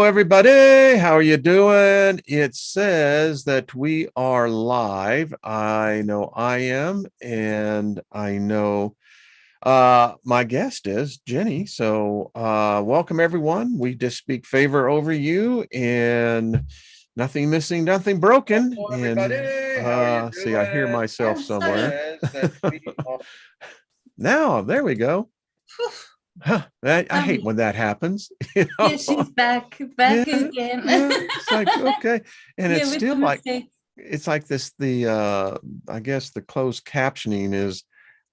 everybody. How are you doing? It says that we are live. I know I am, and I know my guest is Jenny. So welcome, everyone. We just speak favor over you, and nothing missing, nothing broken. Hello, And everybody. see, I hear myself somewhere. Now, there we go. Huh, I hate when that happens. You know? Yeah, she's back again. It's like, okay. And it's still like, mistake. it's like this, I guess the closed captioning is,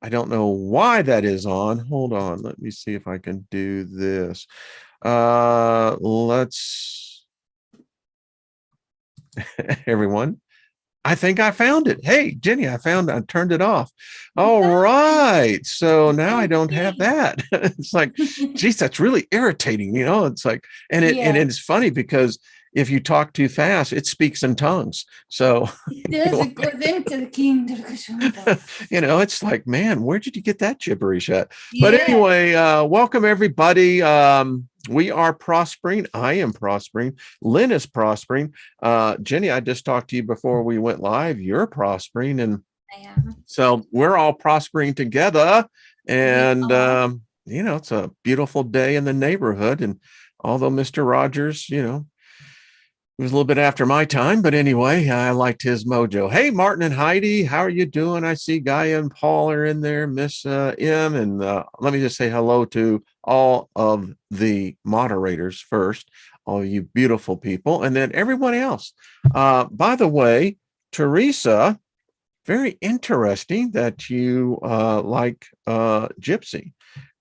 I don't know why that is on. Hold on. Let me see if I can do this. Let's, everyone. I think I found it. Hey, Jenny, I turned it off. All right. So now I don't have that. It's like, geez, that's really irritating. You know, it's like, and it's funny because if you talk too fast, it speaks in tongues. So it does, it goes into the kingdom. You know, it's like, man, where did you get that gibberish at? Yeah. But anyway, welcome everybody. We are prospering. I am prospering. Lynn is prospering. Jenny, I just talked to you before we went live. You're prospering. And I am. So we're all prospering together. And, you know, it's a beautiful day in the neighborhood. And although Mr. Rogers, you know, it was a little bit after my time, but anyway, I liked his mojo. Hey, Martin and Heidi, how are you doing? I see Gaia and Paul are in there, Miss M, and let me just say hello to all of the moderators first, all you beautiful people, and then everyone else. By the way, Teresa, very interesting that you like Gypsy.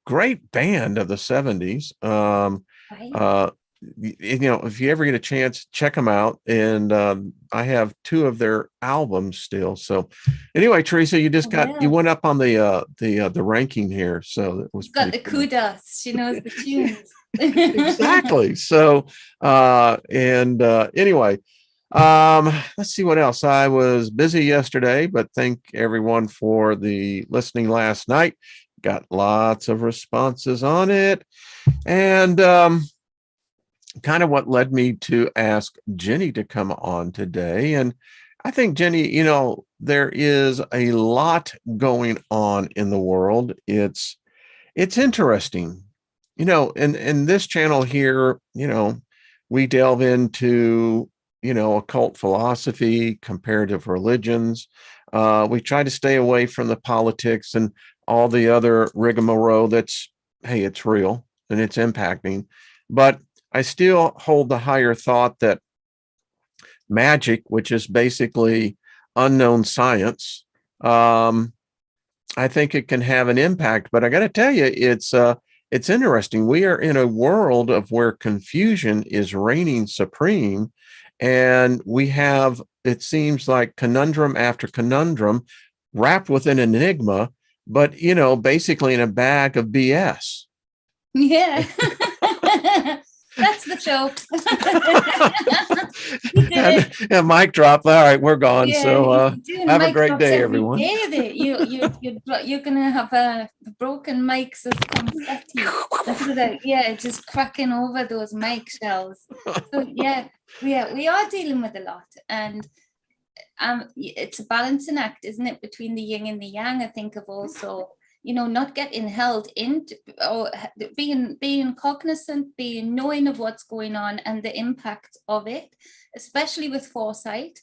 Great band of the 70s. Right. You know, if you ever get a chance, check them out. And I have 2 of their albums still. So anyway, Teresa, you just you went up on the ranking here. So it was got the cool. Kudos. She knows the tunes. Exactly. So anyway, let's see what else. I was busy yesterday, but thank everyone for the listening last night. Got lots of responses on it. And kind of what led me to ask Jenny to come on today. And I think, Jenny, you know, there is a lot going on in the world. It's interesting, you know, in this channel here, you know, we delve into, you know, occult philosophy, comparative religions. We try to stay away from the politics and all the other rigmarole that's, hey, it's real and it's impacting. But I still hold the higher thought that magic, which is basically unknown science, I think it can have an impact. But I got to tell you, it's interesting. We are in a world of where confusion is reigning supreme, and we have, it seems like, conundrum after conundrum wrapped within an enigma, but, you know, basically in a bag of BS. Yeah. That's the show. and mic drop. All right, we're gone. Yeah, so have a great day, everyone. You're gonna have a broken mics as confetti. Yeah, just cracking over those mic shells. So yeah, we are dealing with a lot, and it's a balancing act, isn't it, between the yin and the yang? I think of also, you know, not getting held into, or being cognizant, being knowing of what's going on and the impact of it, especially with foresight,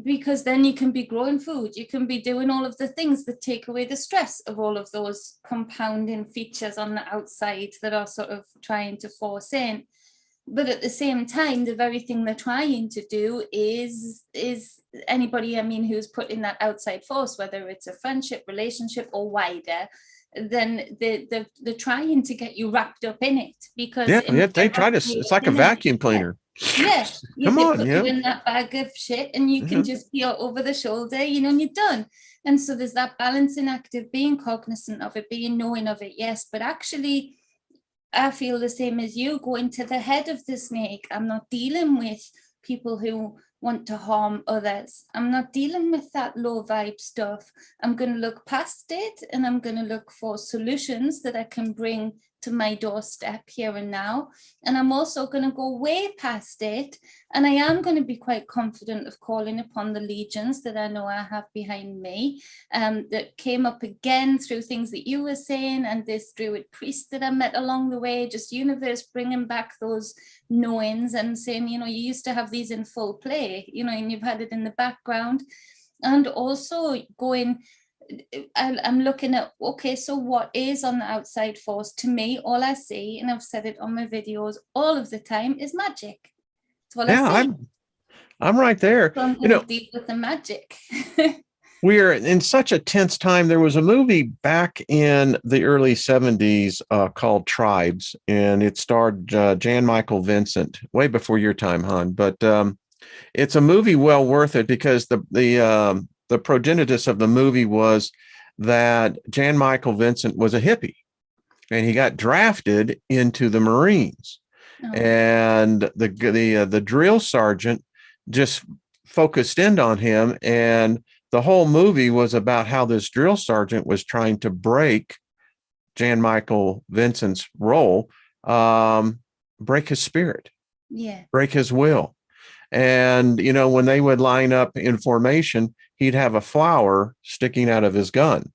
because then you can be growing food, you can be doing all of the things that take away the stress of all of those compounding features on the outside that are sort of trying to force in. But at the same time, the very thing they're trying to do is anybody, I mean, who's put in that outside force, whether it's a friendship, relationship, or wider, then they're trying to get you wrapped up in it. Because they try to, it's like a vacuum cleaner. Yes, Come on, put you in that bag of shit, and you can just be over the shoulder, you know, and you're done. And so there's that balancing act of being cognizant of it, being knowing of it, yes, but actually, I feel the same as you, going to the head of the snake. I'm not dealing with people who want to harm others. I'm not dealing with that low vibe stuff. I'm going to look past it, and I'm going to look for solutions that I can bring to my doorstep here and now. And I'm also going to go way past it. And I am going to be quite confident of calling upon the legions that I know I have behind me, that came up again through things that you were saying, and this druid priest that I met along the way, just universe bringing back those knowings and saying, you know, you used to have these in full play, you know, and you've had it in the background. And also going, I'm looking at, okay, so what is on the outside force? To me, all I see, and I've said it on my videos all of the time, is magic. That's all I see. I'm right there. So I'm going to deal with the magic. We are in such a tense time. There was a movie back in the early 70s called Tribes, and it starred Jan Michael Vincent, way before your time, hon. But it's a movie well worth it, because the progenitus of the movie was that Jan Michael Vincent was a hippie, and he got drafted into the Marines. Oh. And the drill sergeant just focused in on him, and the whole movie was about how this drill sergeant was trying to break Jan Michael Vincent's role, break his spirit, break his will. And, you know, when they would line up in formation, he'd have a flower sticking out of his gun.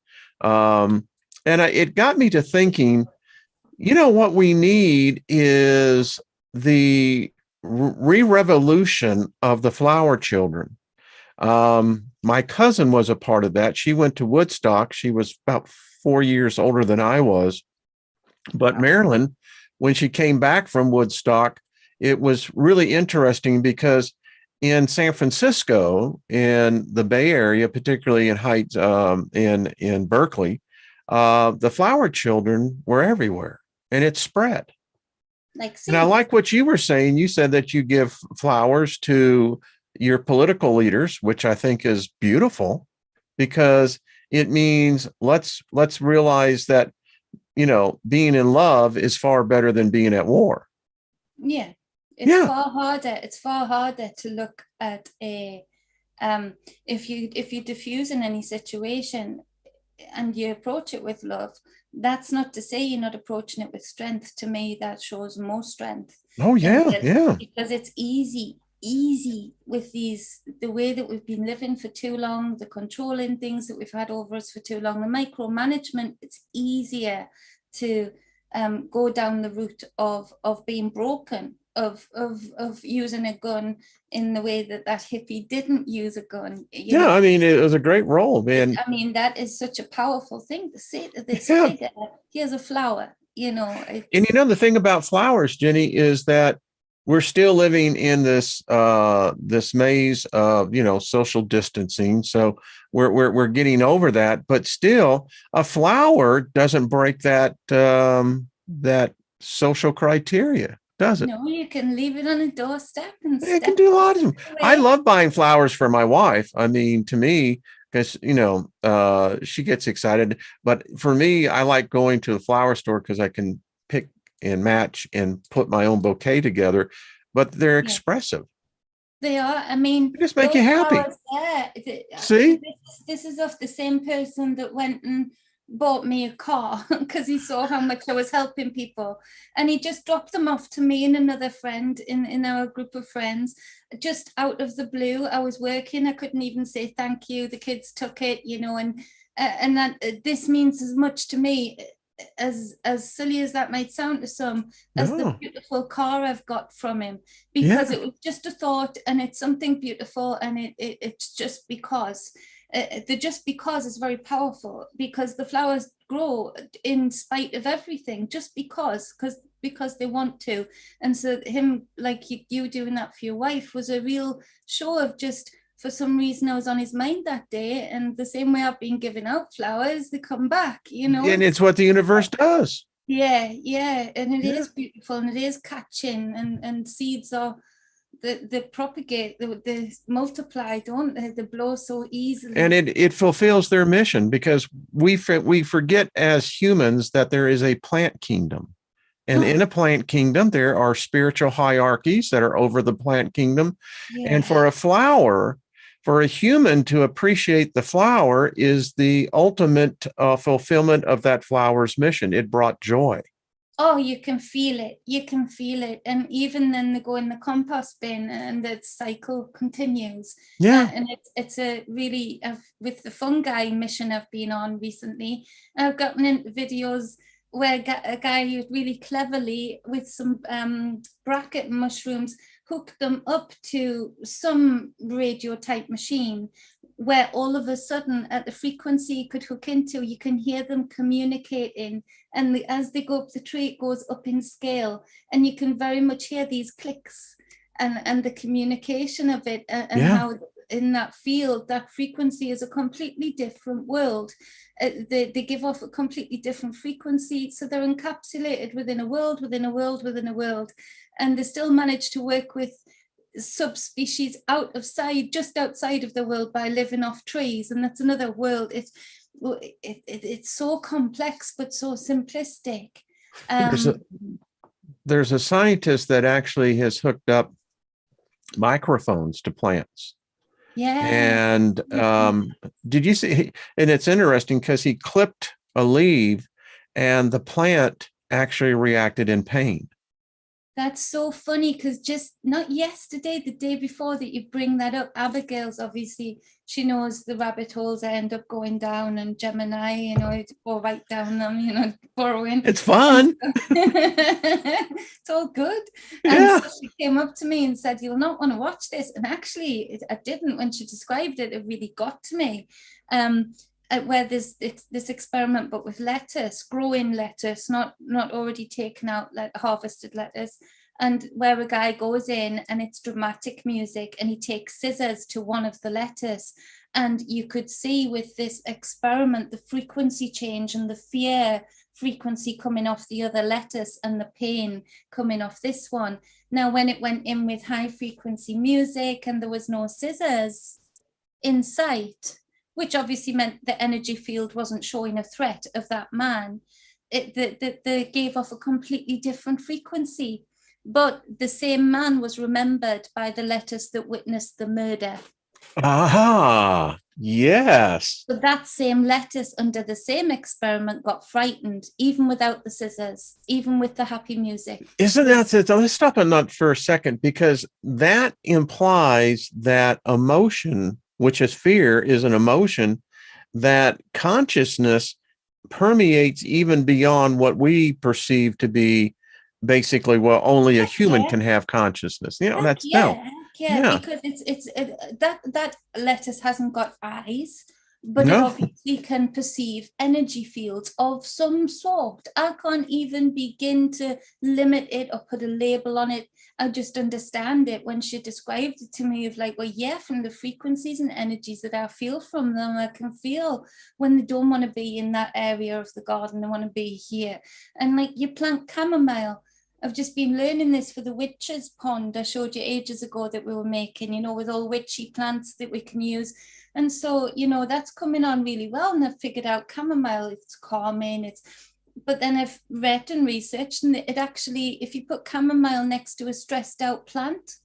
It got me to thinking, you know, what we need is the re-revolution of the flower children. My cousin was a part of that. She went to Woodstock. She was about 4 years older than I was. But Marilyn, when she came back from Woodstock, it was really interesting, because in San Francisco, in the Bay Area, particularly in Heights, in Berkeley, the flower children were everywhere, and it spread. And I like what you were saying. You said that you give flowers to your political leaders, which I think is beautiful, because it means let's realize that, you know, being in love is far better than being at war. Yeah. It's far harder. It's far harder to look at a if you diffuse in any situation and you approach it with love. That's not to say you're not approaching it with strength. To me, that shows more strength. Oh yeah, because it's easy with the way that we've been living for too long, the controlling things that we've had over us for too long, the micromanagement. It's easier to go down the route of being broken. Of using a gun in the way that hippie didn't use a gun. You know? I mean, it was a great role, man. I mean, that is such a powerful thing to say to this figure. Here's a flower, you know. And you know, the thing about flowers, Jenny, is that we're still living in this this maze of, you know, social distancing. So we're getting over that, but still, a flower doesn't break that that social criteria. Does it? No, you can leave it on a doorstep and it can do a lot of them. I love buying flowers for my wife. I mean, to me, because, you know, she gets excited. But for me, I like going to the flower store because I can pick and match and put my own bouquet together. But they're expressive. They are. I mean, they just make you happy. See, this is of the same person that went and bought me a car because he saw how much I was helping people, and he just dropped them off to me and another friend in our group of friends, just out of the blue. I was working, I couldn't even say thank you. The kids took it, you know, and that this means as much to me, as silly as that might sound to some, as the beautiful car I've got from him, because it was just a thought, and it's something beautiful, and it's just because. The just because is very powerful, because the flowers grow in spite of everything, just because they want to. And so him, like you doing that for your wife, was a real show of just, for some reason I was on his mind that day, and the same way I've been giving out flowers, they come back, you know. And it's what the universe does. Yeah, and it is beautiful, and it is catching, and seeds are they propagate, they multiply, don't they? They blow so easily. And it fulfills their mission, because we forget as humans that there is a plant kingdom. And in a plant kingdom, there are spiritual hierarchies that are over the plant kingdom. And for a flower, for a human to appreciate the flower is the ultimate fulfillment of that flower's mission. It brought joy. Oh, you can feel it. You can feel it. And even then they go in the compost bin and the cycle continues. Yeah. And it's a really, with the fungi mission I've been on recently, I've gotten into videos where a guy really cleverly with some bracket mushrooms hooked them up to some radio type machine where all of a sudden at the frequency you could hook into, you can hear them communicating, and as they go up the tree it goes up in scale, and you can very much hear these clicks and the communication of it, and how in that field that frequency is a completely different world. They give off a completely different frequency, so they're encapsulated within a world within a world within a world, and they still manage to work with subspecies just outside of the world by living off trees, and that's another world. It's so complex but so simplistic. There's a scientist that actually has hooked up microphones to plants. Yeah. And did you see? And it's interesting because he clipped a leaf and the plant actually reacted in pain. That's so funny, because just not yesterday, the day before that you bring that up, Abigail's obviously, she knows the rabbit holes I end up going down, and Gemini, go right down them, burrowing. It's fun. It's all good. And so she came up to me and said, "You'll not want to watch this." And actually, I didn't. When she described it, it really got to me. Where there's this experiment, but with lettuce, growing lettuce, not already taken out, harvested lettuce, and where a guy goes in and it's dramatic music and he takes scissors to one of the lettuce, and you could see with this experiment the frequency change and the fear frequency coming off the other lettuce and the pain coming off this one. Now when it went in with high frequency music and there was no scissors in sight, which obviously meant the energy field wasn't showing a threat of that man, they gave off a completely different frequency. But the same man was remembered by the lettuce that witnessed the murder. Aha, yes. But that same lettuce under the same experiment got frightened, even without the scissors, even with the happy music. Isn't that it? Let's stop on that for a second, because that implies that emotion, which is fear, is an emotion that consciousness permeates even beyond what we perceive to be basically, well, only a human can have consciousness. Because it's that lettuce hasn't got eyes, but it obviously can perceive energy fields of some sort. I can't even begin to limit it or put a label on it. I just understand it when she described it to me of from the frequencies and energies that I feel from them, I can feel when they don't want to be in that area of the garden, they want to be here. And you plant chamomile. I've just been learning this for the witch's pond I showed you ages ago that we were making, with all witchy plants that we can use. And so, that's coming on really well. And I've figured out chamomile, it's calming, but then I've read and researched, and it actually, if you put chamomile next to a stressed out plant,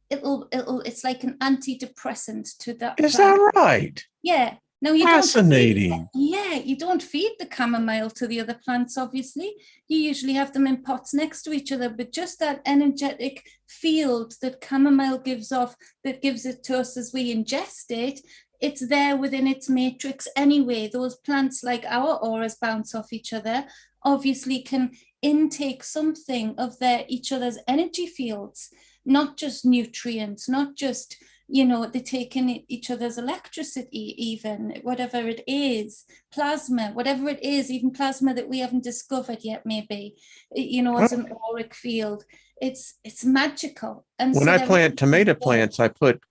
it's like an antidepressant to that plant. Is that right? Yeah. Now fascinating. You don't feed the chamomile to the other plants, obviously. You usually have them in pots next to each other, but just that energetic field that chamomile gives off, that gives it to us as we ingest it, it's there within its matrix anyway. Those plants, like our auras bounce off each other, obviously can intake something of each other's energy fields, not just nutrients, not just, they take in each other's electricity, even whatever it is, plasma, whatever it is, even plasma that we haven't discovered yet, maybe, as an auric field. It's magical. And when I plant tomato plants, I put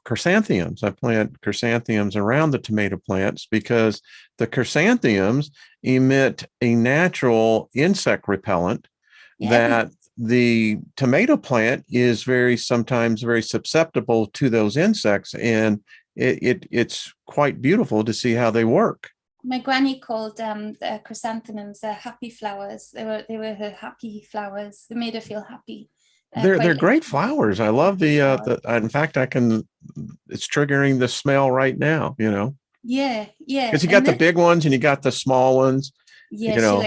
chrysanthemums. I plant chrysanthemums around the tomato plants because the chrysanthemums emit a natural insect repellent that the tomato plant is sometimes very susceptible to those insects, and it's quite beautiful to see how they work. My granny called the chrysanthemums happy flowers. They were her happy flowers. They made her feel happy. They're great flowers. I love the in fact, it's triggering the smell right now, Yeah. Because you got the big ones and you got the small ones. Yeah, you know.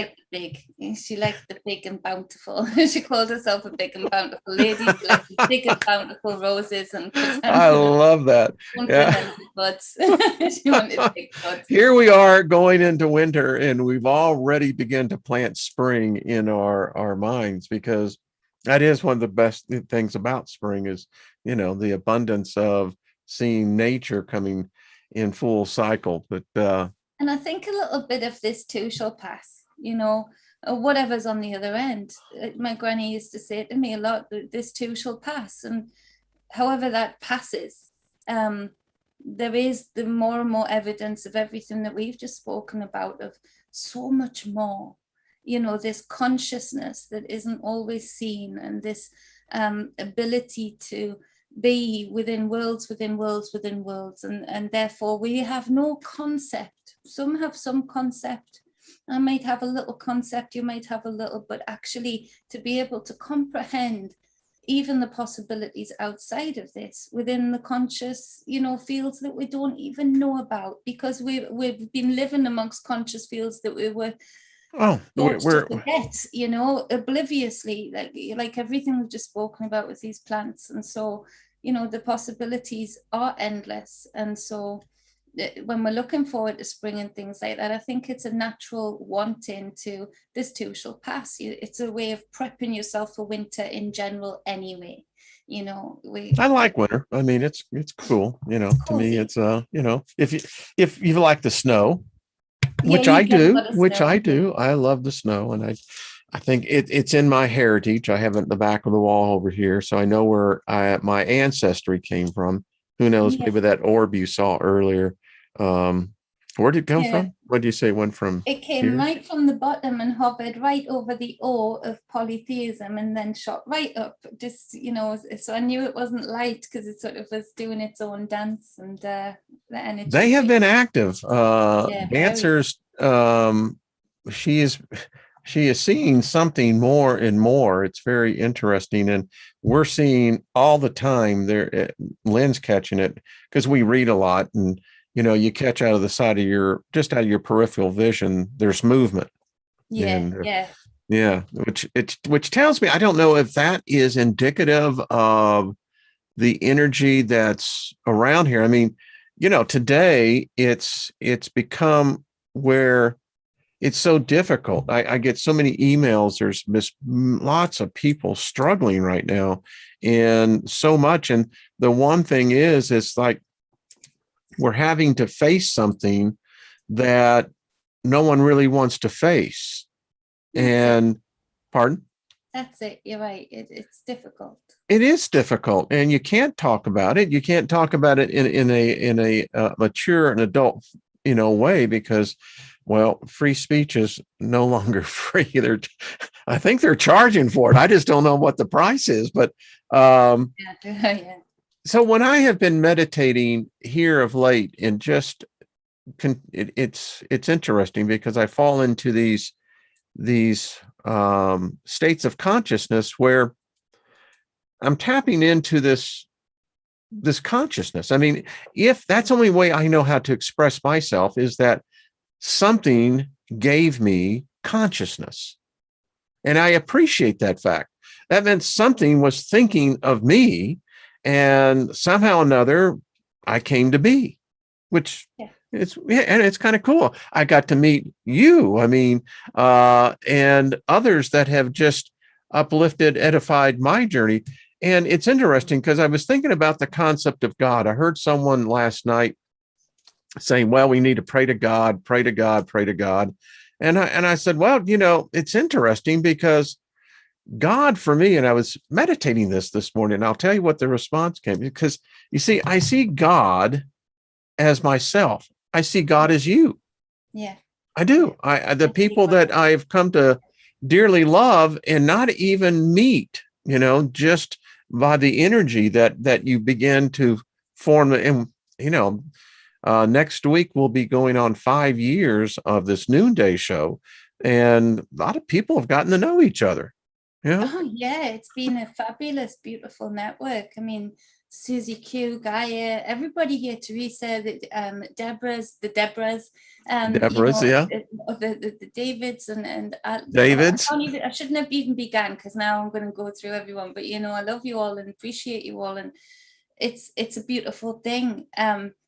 she liked the big and bountiful. She called herself a big and bountiful lady. She liked the big and bountiful roses and I chrysanthemums. love that. Yeah. Buds. She wanted big buds. Here we are going into winter, and we've already begun to plant spring in our minds, because that is one of the best things about spring is, the abundance of seeing nature coming in full cycle. But and I think a little bit of this too shall pass, whatever's on the other end. My granny used to say to me a lot, this too shall pass. And however that passes, there is the more and more evidence of everything that we've just spoken about, of so much more, this consciousness that isn't always seen, and this ability to be within worlds, within worlds, within worlds. And therefore we have no concept. Some have some concept. I might have a little concept, you might have a little, but actually to be able to comprehend even the possibilities outside of this, within the conscious, fields that we don't even know about, because we've been living amongst conscious fields that we were we're forget, obliviously, like everything we've just spoken about with these plants. And so, the possibilities are endless. And so when we're looking forward to spring and things like that, I think it's a natural wanting to, this too shall pass. It's a way of prepping yourself for winter in general anyway. I like winter. I mean, it's cool. To me, it's if you like the snow, which I do, I love the snow, and I think it's in my heritage. I have it in the back of the wall over here, so I know where my ancestry came from. Who knows? Maybe that orb you saw earlier. Where did it come from? What do you say? It went from? It came here? Right from the bottom and hovered right over the O of polytheism, and then shot right up. Just so I knew it wasn't light, because it sort of was doing its own dance, and the energy. They have been active. Dancers. She is seeing something more and more. It's very interesting, and we're seeing all the time. There, Lynn's catching it, because we read a lot, and you catch out of the side of your peripheral vision, there's movement. Which tells me, I don't know if that is indicative of the energy that's around here. I mean, today it's become where it's so difficult. I get so many emails. There's lots of people struggling right now, and so much. And the one thing is, it's like we're having to face something that no one really wants to face. And pardon? That's it. You're right. It's difficult. It is difficult, and you can't talk about it. You can't talk about it in a mature and adult, way, because, well, free speech is no longer free. I think they're charging for it. I just don't know what the price is. But so when I have been meditating here of late, and just it's interesting, because I fall into these states of consciousness where I'm tapping into this consciousness. I mean, if that's the only way I know how to express myself, is that something gave me consciousness. And I appreciate that fact. That meant something was thinking of me, and somehow or another I came to be, which it's kind of cool. I got to meet you, I mean, and others that have just uplifted, edified my journey. And it's interesting, because I was thinking about the concept of God. I heard someone last night saying, well, we need to pray to God, pray to God, pray to God. And I said, well, it's interesting, because God for me, and I was meditating this morning, and I'll tell you what the response came, because you see, I see God as myself. I see God as you. Yeah, I do. The people that I've come to dearly love and not even meet, just by the energy that you begin to form. And, next week we'll be going on 5 years of this noonday show, and a lot of people have gotten to know each other. Yeah. Oh yeah, it's been a fabulous, beautiful network. I mean, Susie Q, Gaia, everybody here, Teresa, Deborah's, Deborah's, yeah. the Davids and David's. I shouldn't have even began because now I'm going to go through everyone. But I love you all and appreciate you all, and it's a beautiful thing,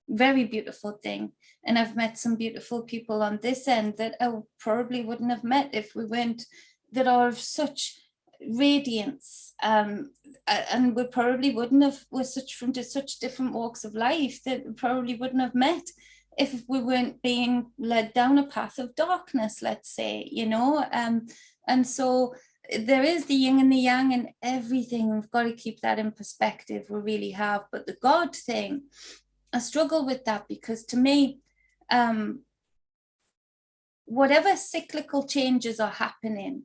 very beautiful thing. And I've met some beautiful people on this end that I probably wouldn't have met if we weren't, that are of such radiance, and we probably wouldn't have, we're from such different walks of life that we probably wouldn't have met if we weren't being led down a path of darkness, let's say, and so there is the yin and the yang and everything. We've got to keep that in perspective. We really have. But the God thing, I struggle with that because to me, whatever cyclical changes are happening,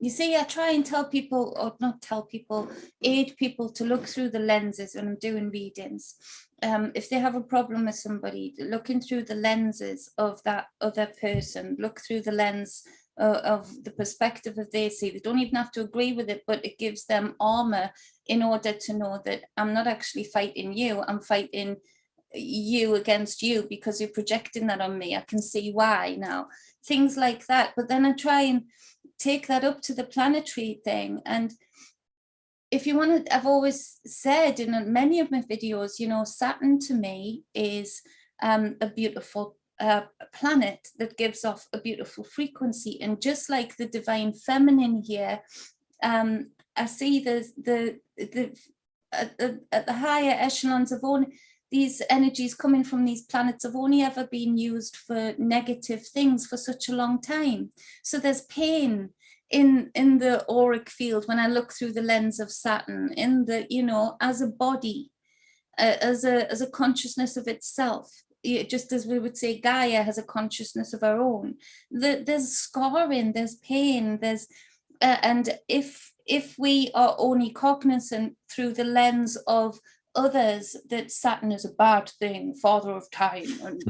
you see, I try and tell people, or not tell people, aid people to look through the lenses when I'm doing readings. If they have a problem with somebody, looking through the lenses of that other person, look through the lens of the perspective that they see. They don't even have to agree with it, but it gives them armor in order to know that I'm not actually fighting you, I'm fighting you against you because you're projecting that on me. I can see why now. Things like that. But then I try and take that up to the planetary thing. And if you want to, I've always said in many of my videos, Saturn to me is a beautiful planet that gives off a beautiful frequency. And just like the divine feminine here, I see the at the higher echelons of all these energies coming from these planets have only ever been used for negative things for such a long time. So there's pain in the auric field when I look through the lens of Saturn, in the, as a body, as a consciousness of itself. Just as we would say Gaia has a consciousness of her own. There's scarring, there's pain, there's and if we are only cognizant through the lens of others that Saturn is a bad thing, father of time, and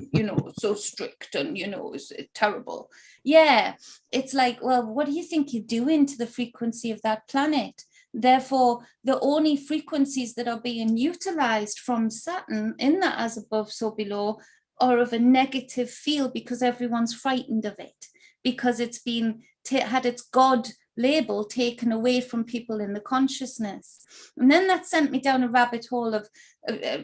so strict, and is terrible. Yeah, it's like, well, what do you think you're doing to the frequency of that planet? Therefore, the only frequencies that are being utilized from Saturn in that as above, so below, are of a negative field because everyone's frightened of it, because it's been had its God label taken away from people in the consciousness. And then that sent me down a rabbit hole of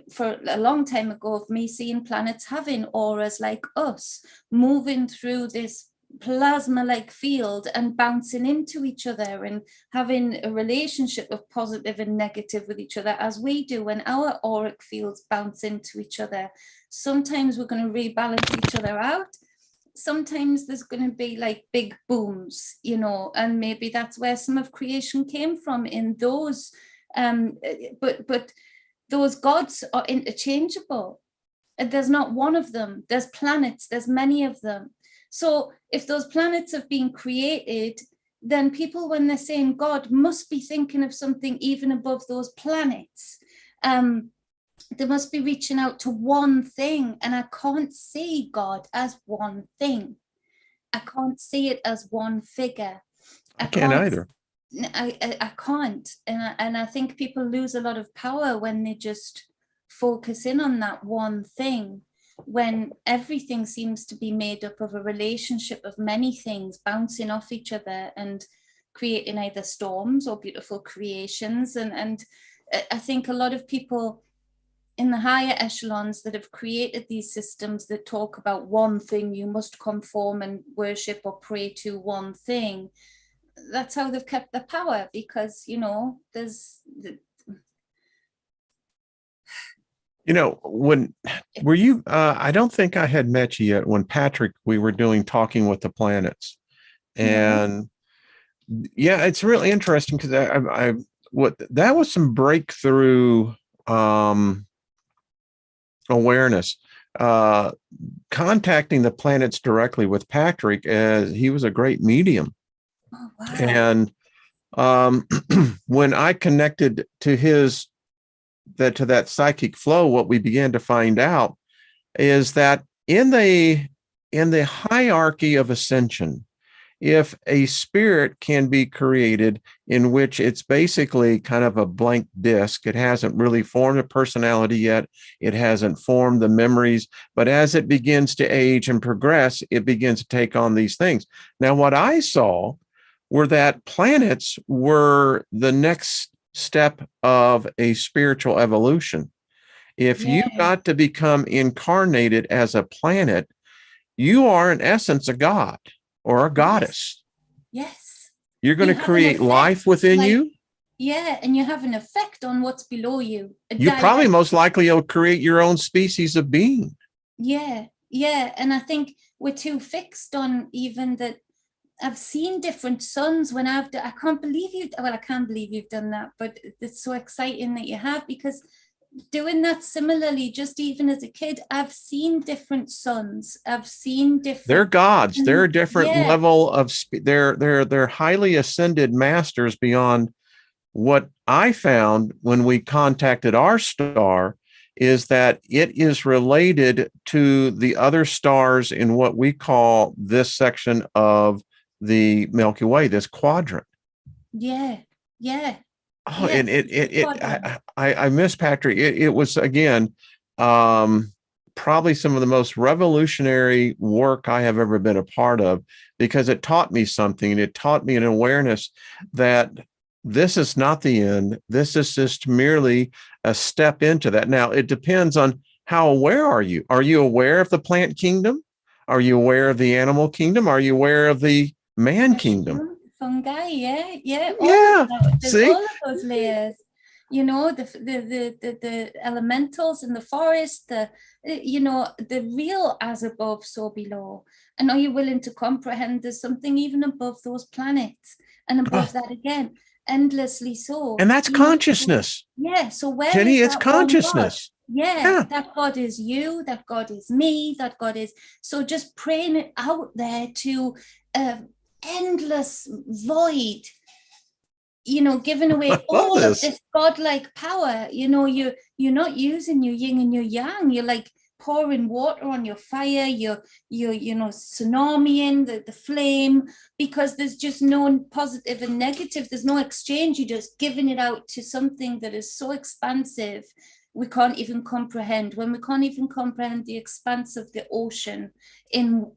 for a long time ago, of me seeing planets having auras like us, moving through this plasma-like field and bouncing into each other and having a relationship of positive and negative with each other, as we do when our auric fields bounce into each other. Sometimes we're going to rebalance each other out. Sometimes there's going to be like big booms, and maybe that's where some of creation came from in those, but those gods are interchangeable. There's not one of them. There's planets, there's many of them. So if those planets have been created, then people, when they're saying God, must be thinking of something even above those planets. They must be reaching out to one thing, and I can't see God as one thing. I can't see it as one figure. I can't either. I can't, and I think people lose a lot of power when they just focus in on that one thing, when everything seems to be made up of a relationship of many things bouncing off each other and creating either storms or beautiful creations. And I think a lot of people in the higher echelons that have created these systems that talk about one thing, you must conform and worship or pray to one thing. That's how they've kept their power, because, there's... when were you, I don't think I had met you yet when Patrick, we were doing Talking with the Planets. And yeah, it's really interesting because that was some breakthrough awareness, contacting the planets directly with Patrick, as he was a great medium. Oh, wow. And when I connected to that psychic flow, what we began to find out is that in the hierarchy of ascension, if a spirit can be created in which it's basically kind of a blank disc. It hasn't really formed a personality yet. It hasn't formed the memories, but as it begins to age and progress, it begins to take on these things. Now, what I saw were that planets were the next step of a spiritual evolution. If you Yeah. got to become incarnated as a planet, you are in essence a god or a Yes. goddess. Yes. You're going You to have an create life effect, within like, you. yeah, and you have an effect on what's below you. A You probably direct. most likely will create your own species of being. Yeah, yeah. And I think we're too fixed on even that. I've seen different suns when I can't believe you, well, I can't believe you've done that, but it's so exciting that you have, because doing that similarly, just even as a kid, I've seen different suns. I've seen different. They're gods. They're a different yeah, level of. They're highly ascended masters beyond what I found when we contacted our star. Is that it is related to the other stars in what we call this section of the Milky Way, this quadrant. yeah, yeah. Oh, Yes, and I miss Patrick. It was again, probably some of the most revolutionary work I have ever been a part of, because it taught me something. It taught me an awareness that this is not the end. This is just merely a step into that. Now, it depends on how aware are you. Are you aware of the plant kingdom? Are you aware of the animal kingdom? Are you aware of the man kingdom? Fungi, yeah, yeah. All Yeah. of that. There's See? all of those layers. You know, the elementals in the forest, the real as above, so below. And are you willing to comprehend there's something even above those planets and above that again, endlessly so? And that's consciousness. Yeah. So where Jenny, is it's that one God? consciousness. Yeah, that God is you, that God is me, that God is. So just praying it out there to endless void, giving away all of this godlike power. You're not using your yin and your yang. You're like pouring water on your fire. You're tsunamiing the flame, because there's just no positive and negative. There's no exchange. You're just giving it out to something that is so expansive we can't even comprehend. When we can't even comprehend the expanse of the ocean in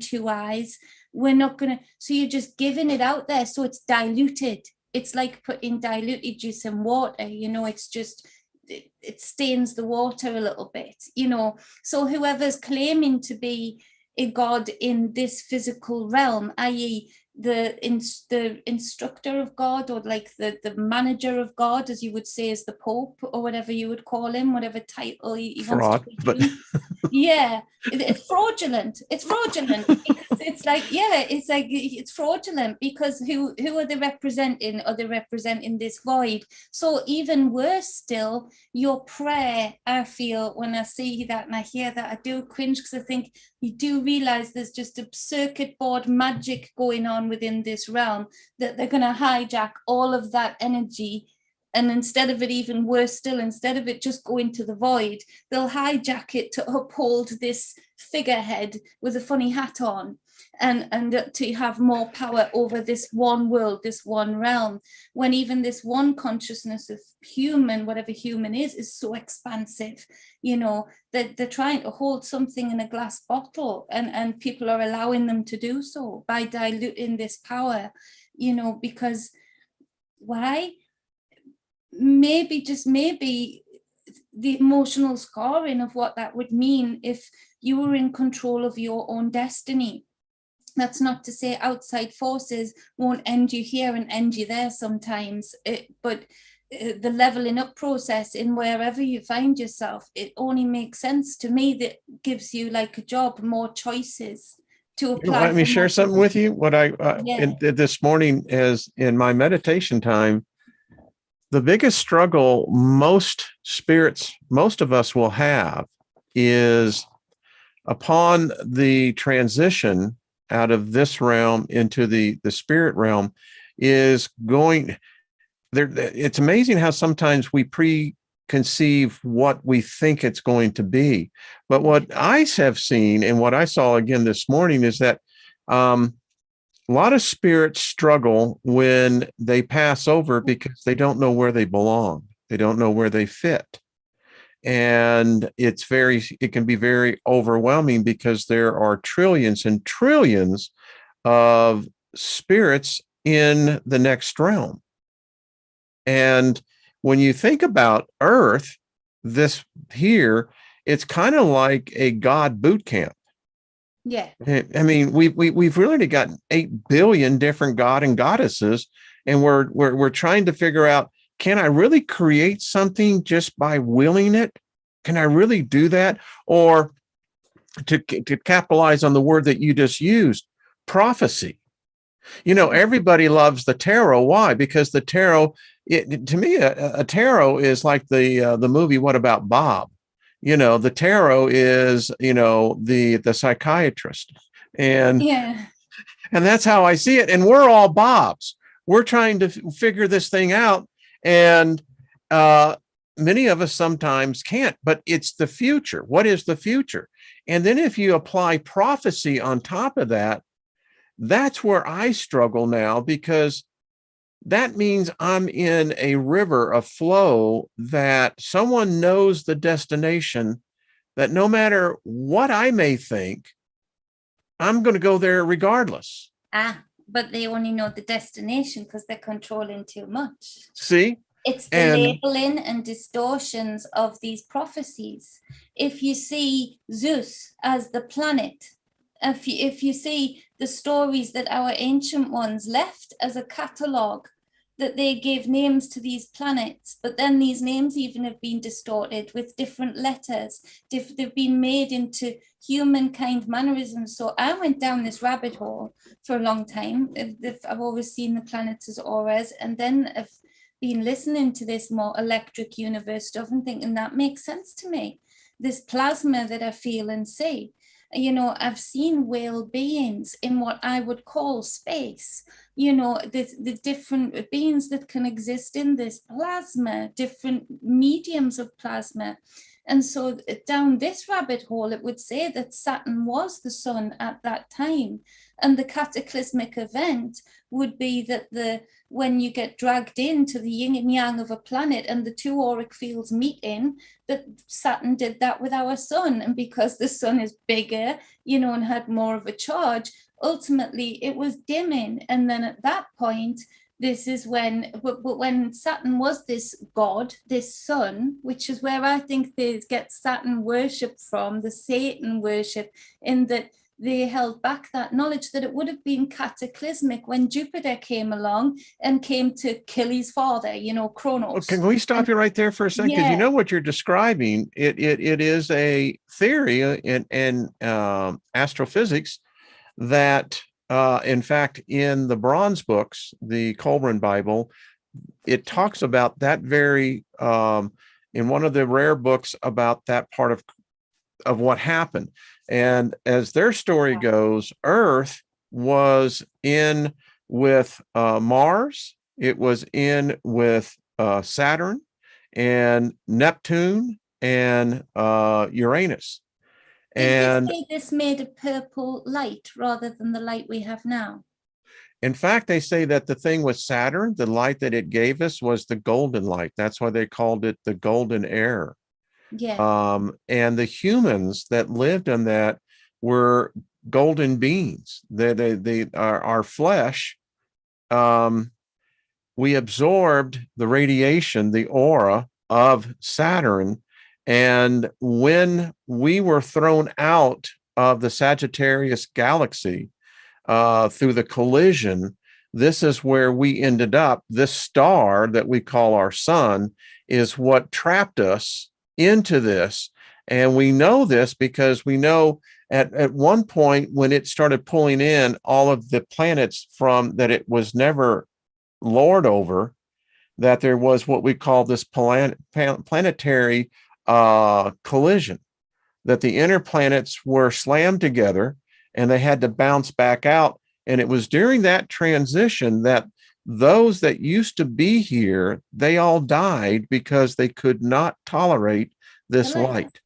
2 eyes, we're not gonna. So you're just giving it out there, so it's diluted. It's like putting diluted juice in water. It's just, it stains the water a little bit. So whoever's claiming to be a god in this physical realm, i.e. the instructor of God, or like the manager of God, as you would say, is the Pope, or whatever you would call him, whatever title he wants to be doing. Yeah, it's fraudulent. It's fraudulent because it's like, it's fraudulent, because who are they representing? Are they representing this void? So even worse still, your prayer, I feel, when I see that and I hear that, I do cringe, because I think you do realize there's just a circuit board magic going on within this realm, that they're going to hijack all of that energy. And instead of it, even worse still, instead of it just going to the void, they'll hijack it to uphold this figurehead with a funny hat on, and to have more power over this one world, this one realm, when even this one consciousness of human, whatever human is so expansive, that they're trying to hold something in a glass bottle, and people are allowing them to do so by diluting this power, because why? Maybe, just maybe, the emotional scarring of what that would mean if you were in control of your own destiny. That's not to say outside forces won't end you here and end you there sometimes, but the leveling up process in wherever you find yourself, it only makes sense to me that gives you, like a job, more choices to apply. Let me share something with you. What I this morning, as in my meditation time, the biggest struggle most of us will have, is upon the transition out of this realm into the spirit realm, is going there. It's amazing how sometimes we preconceive what we think it's going to be. But what I have seen, and what I saw again this morning, is that A lot of spirits struggle when they pass over because they don't know where they belong. They don't know where they fit. And it can be very overwhelming because there are trillions and trillions of spirits in the next realm. And when you think about Earth, this here, it's kind of like a God boot camp. Yeah. I mean, we've really got 8 billion different god and goddesses, and we're trying to figure out, can I really create something just by willing it? Can I really do that? Or to capitalize on the word that you just used, prophecy. Everybody loves the tarot. Why? Because the tarot, to me, a tarot is like the movie What About Bob? The tarot is, the psychiatrist. And yeah, and that's how I see it. And we're all Bobs. We're trying to figure this thing out. And many of us sometimes can't, but it's the future. What is the future? And then if you apply prophecy on top of that, that's where I struggle now, because that means I'm in a river of flow that someone knows the destination, that no matter what I may think, I'm going to go there regardless. But they only know the destination because they're controlling too much. See? It's the labeling and distortions of these prophecies. If you see Zeus as the planet, if you see the stories that our ancient ones left as a catalogue, that they gave names to these planets, but then these names even have been distorted with different letters. They've been made into humankind mannerisms. So I went down this rabbit hole for a long time. I've always seen the planets as auras, and then I've been listening to this more electric universe stuff and thinking that makes sense to me. This plasma that I feel and see. I've seen whale beings in what I would call space. The different beings that can exist in this plasma, different mediums of plasma. And so down this rabbit hole, it would say that Saturn was the sun at that time. And the cataclysmic event would be that when you get dragged into the yin and yang of a planet and the two auric fields meeting, that Saturn did that with our sun. And because the sun is bigger, and had more of a charge, ultimately it was dimming. And then at that point, this is when Saturn was this god, this sun, which is where I think they get Saturn worship from, the Satan worship, in that they held back that knowledge that it would have been cataclysmic when Jupiter came along and came to kill his father, Kronos. Well, can we stop you right there for a second? Because what you're describing, it is a theory in astrophysics that in fact, in the bronze books, the Colburn Bible, it talks about that very in one of the rare books about that part of what happened. And as their story goes, Earth was in with Mars, it was in with Saturn and Neptune and Uranus. And they say this made a purple light rather than the light we have now? In fact, they say that the thing with Saturn, the light that it gave us was the golden light. That's why they called it the golden era. Yeah. And the humans that lived on that were golden beings. Our flesh, we absorbed the radiation, the aura of Saturn. And when we were thrown out of the Sagittarius galaxy through the collision, this is where we ended up. This star that we call our sun is what trapped us into this. And we know this because we know at one point when it started pulling in all of the planets from that it was never lord over, that there was what we call this planetary collision, that the inner planets were slammed together and they had to bounce back out. And it was during that transition that those that used to be here, they all died because they could not tolerate this light.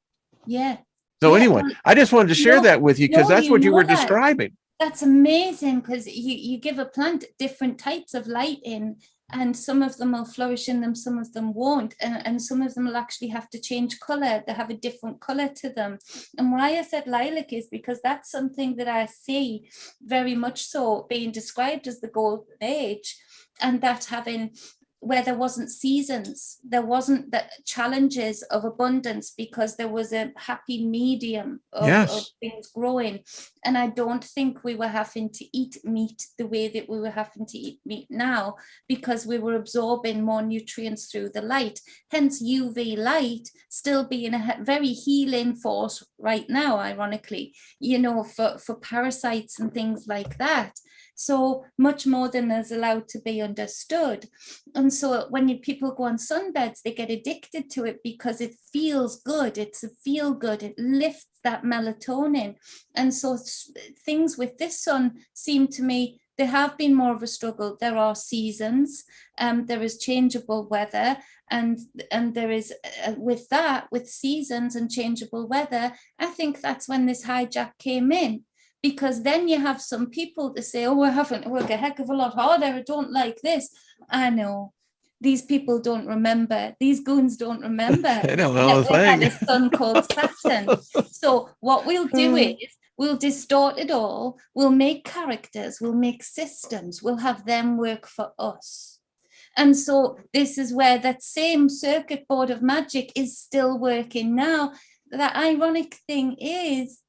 Yeah. So anyway, I just wanted to share that with you because that's what you were describing. That's amazing, because you give a plant different types of light in, and some of them will flourish in them, some of them won't, and some of them will actually have to change color. They have a different color to them. And why I said lilac is because that's something that I see very much so being described as the golden age, and that having, where there wasn't seasons, there wasn't the challenges of abundance, because there was a happy medium of things growing. And I don't think we were having to eat meat the way that we were having to eat meat now, because we were absorbing more nutrients through the light. Hence UV light still being a very healing force right now, ironically, you know, for parasites and things like that. So much more than is allowed to be understood. And so when people go on sunbeds, they get addicted to it because it feels good. It's a feel good. It lifts that melatonin. And so things with this sun seem to me, they have been more of a struggle. There are seasons, there is changeable weather, and there is, with that, with seasons and changeable weather, I think that's when this hijack came in. Because then you have some people to say, oh, we're having to work a heck of a lot harder, I don't like this. I know. These people don't remember. These goons don't remember. They don't know that we had a son called Saturn. So what we'll do is we'll distort it all. We'll make characters. We'll make systems. We'll have them work for us. And so this is where that same circuit board of Magick is still working now. The ironic thing is,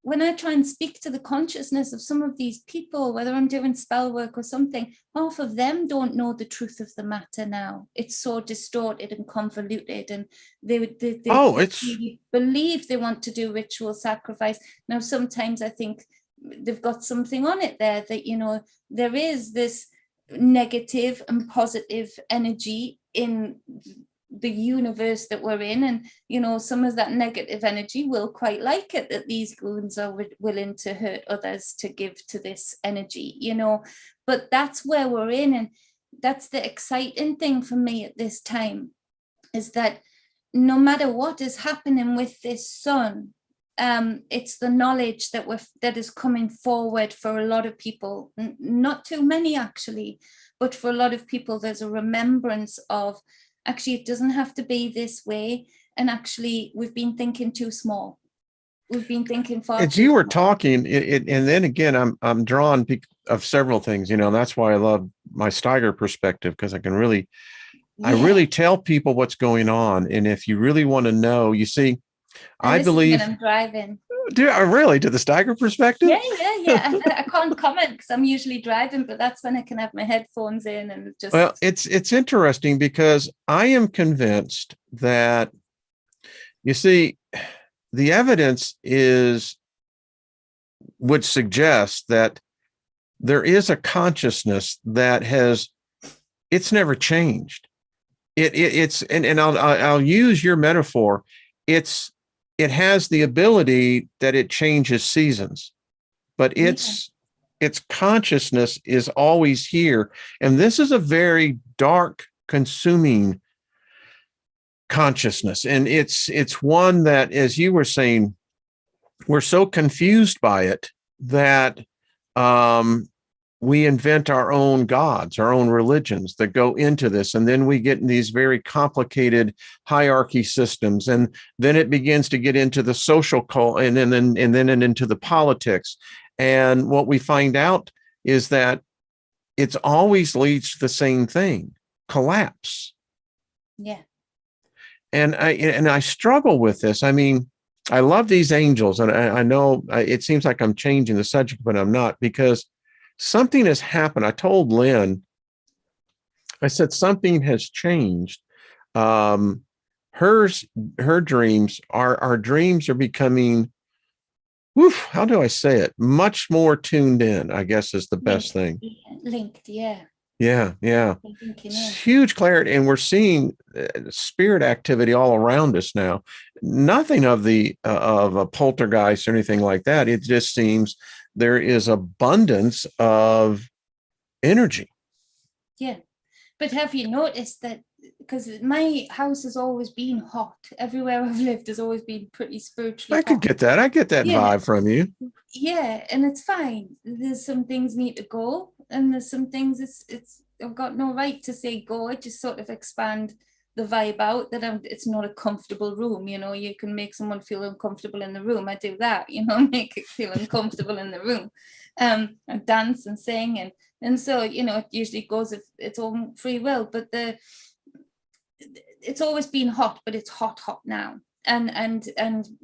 when I try and speak to the consciousness of some of these people, whether I'm doing spell work or something, half of them don't know the truth of the matter now. It's so distorted and convoluted, and they really believe they want to do ritual sacrifice. Now, sometimes I think they've got something on it there, that, you know, there is this negative and positive energy in the universe that we're in, and you know, some of that negative energy will quite like it that these goons are willing to hurt others to give to this energy, you know. But that's where we're in, and that's the exciting thing for me at this time, is that no matter what is happening with this sun, it's the knowledge that is coming forward for a lot of people, not too many actually, but for a lot of people there's a remembrance of, actually, it doesn't have to be this way. And actually, we've been thinking too small. We've been thinking far. As you were talking, and then again, I'm drawn of several things. You know, that's why I love my Steiger perspective, because I can really, I really tell people what's going on. And if you really want to know, you see, I believe. When I'm driving. Do I really do the Steiger perspective? Yeah. I can't comment because I'm usually driving, but that's when I can have my headphones in and just. Well, it's interesting, because I am convinced that, you see, the evidence would suggest that there is a consciousness that it's never changed. And I'll use your metaphor. It has the ability that it changes seasons, but its consciousness is always here. And this is a very dark, consuming consciousness. And it's one that, as you were saying, we're so confused by it that we invent our own gods, our own religions that go into this. And then we get in these very complicated hierarchy systems. And then it begins to get into the social cult, and then into the politics. And what we find out is that it's always leads to the same thing: collapse. Yeah. And I struggle with this. I mean, I love these angels, and I know it seems like I'm changing the subject, but I'm not, because something has happened. I told Lynn, I said, something has changed. Her dreams, our dreams are becoming, how do I say it? Much more tuned in, I guess, is the best thing. Linked, yeah. Yeah. It's huge clarity. And we're seeing spirit activity all around us now. Nothing of a poltergeist or anything like that. It just seems there is abundance of energy. Yeah. But have you noticed that because my house has always been hot. Everywhere I've lived has always been pretty spiritually I could hot. get that. I get that Yeah, vibe from you. yeah, and it's fine. There's some things need to go, and there's some things it's I've got no right to say go. I just sort of expand the vibe out that it's not a comfortable room. You know, you can make someone feel uncomfortable in the room. I do that, you know, make it feel uncomfortable in the room. I dance and sing, and so, you know, it usually goes of its own free will, but it's always been hot, but it's hot now. And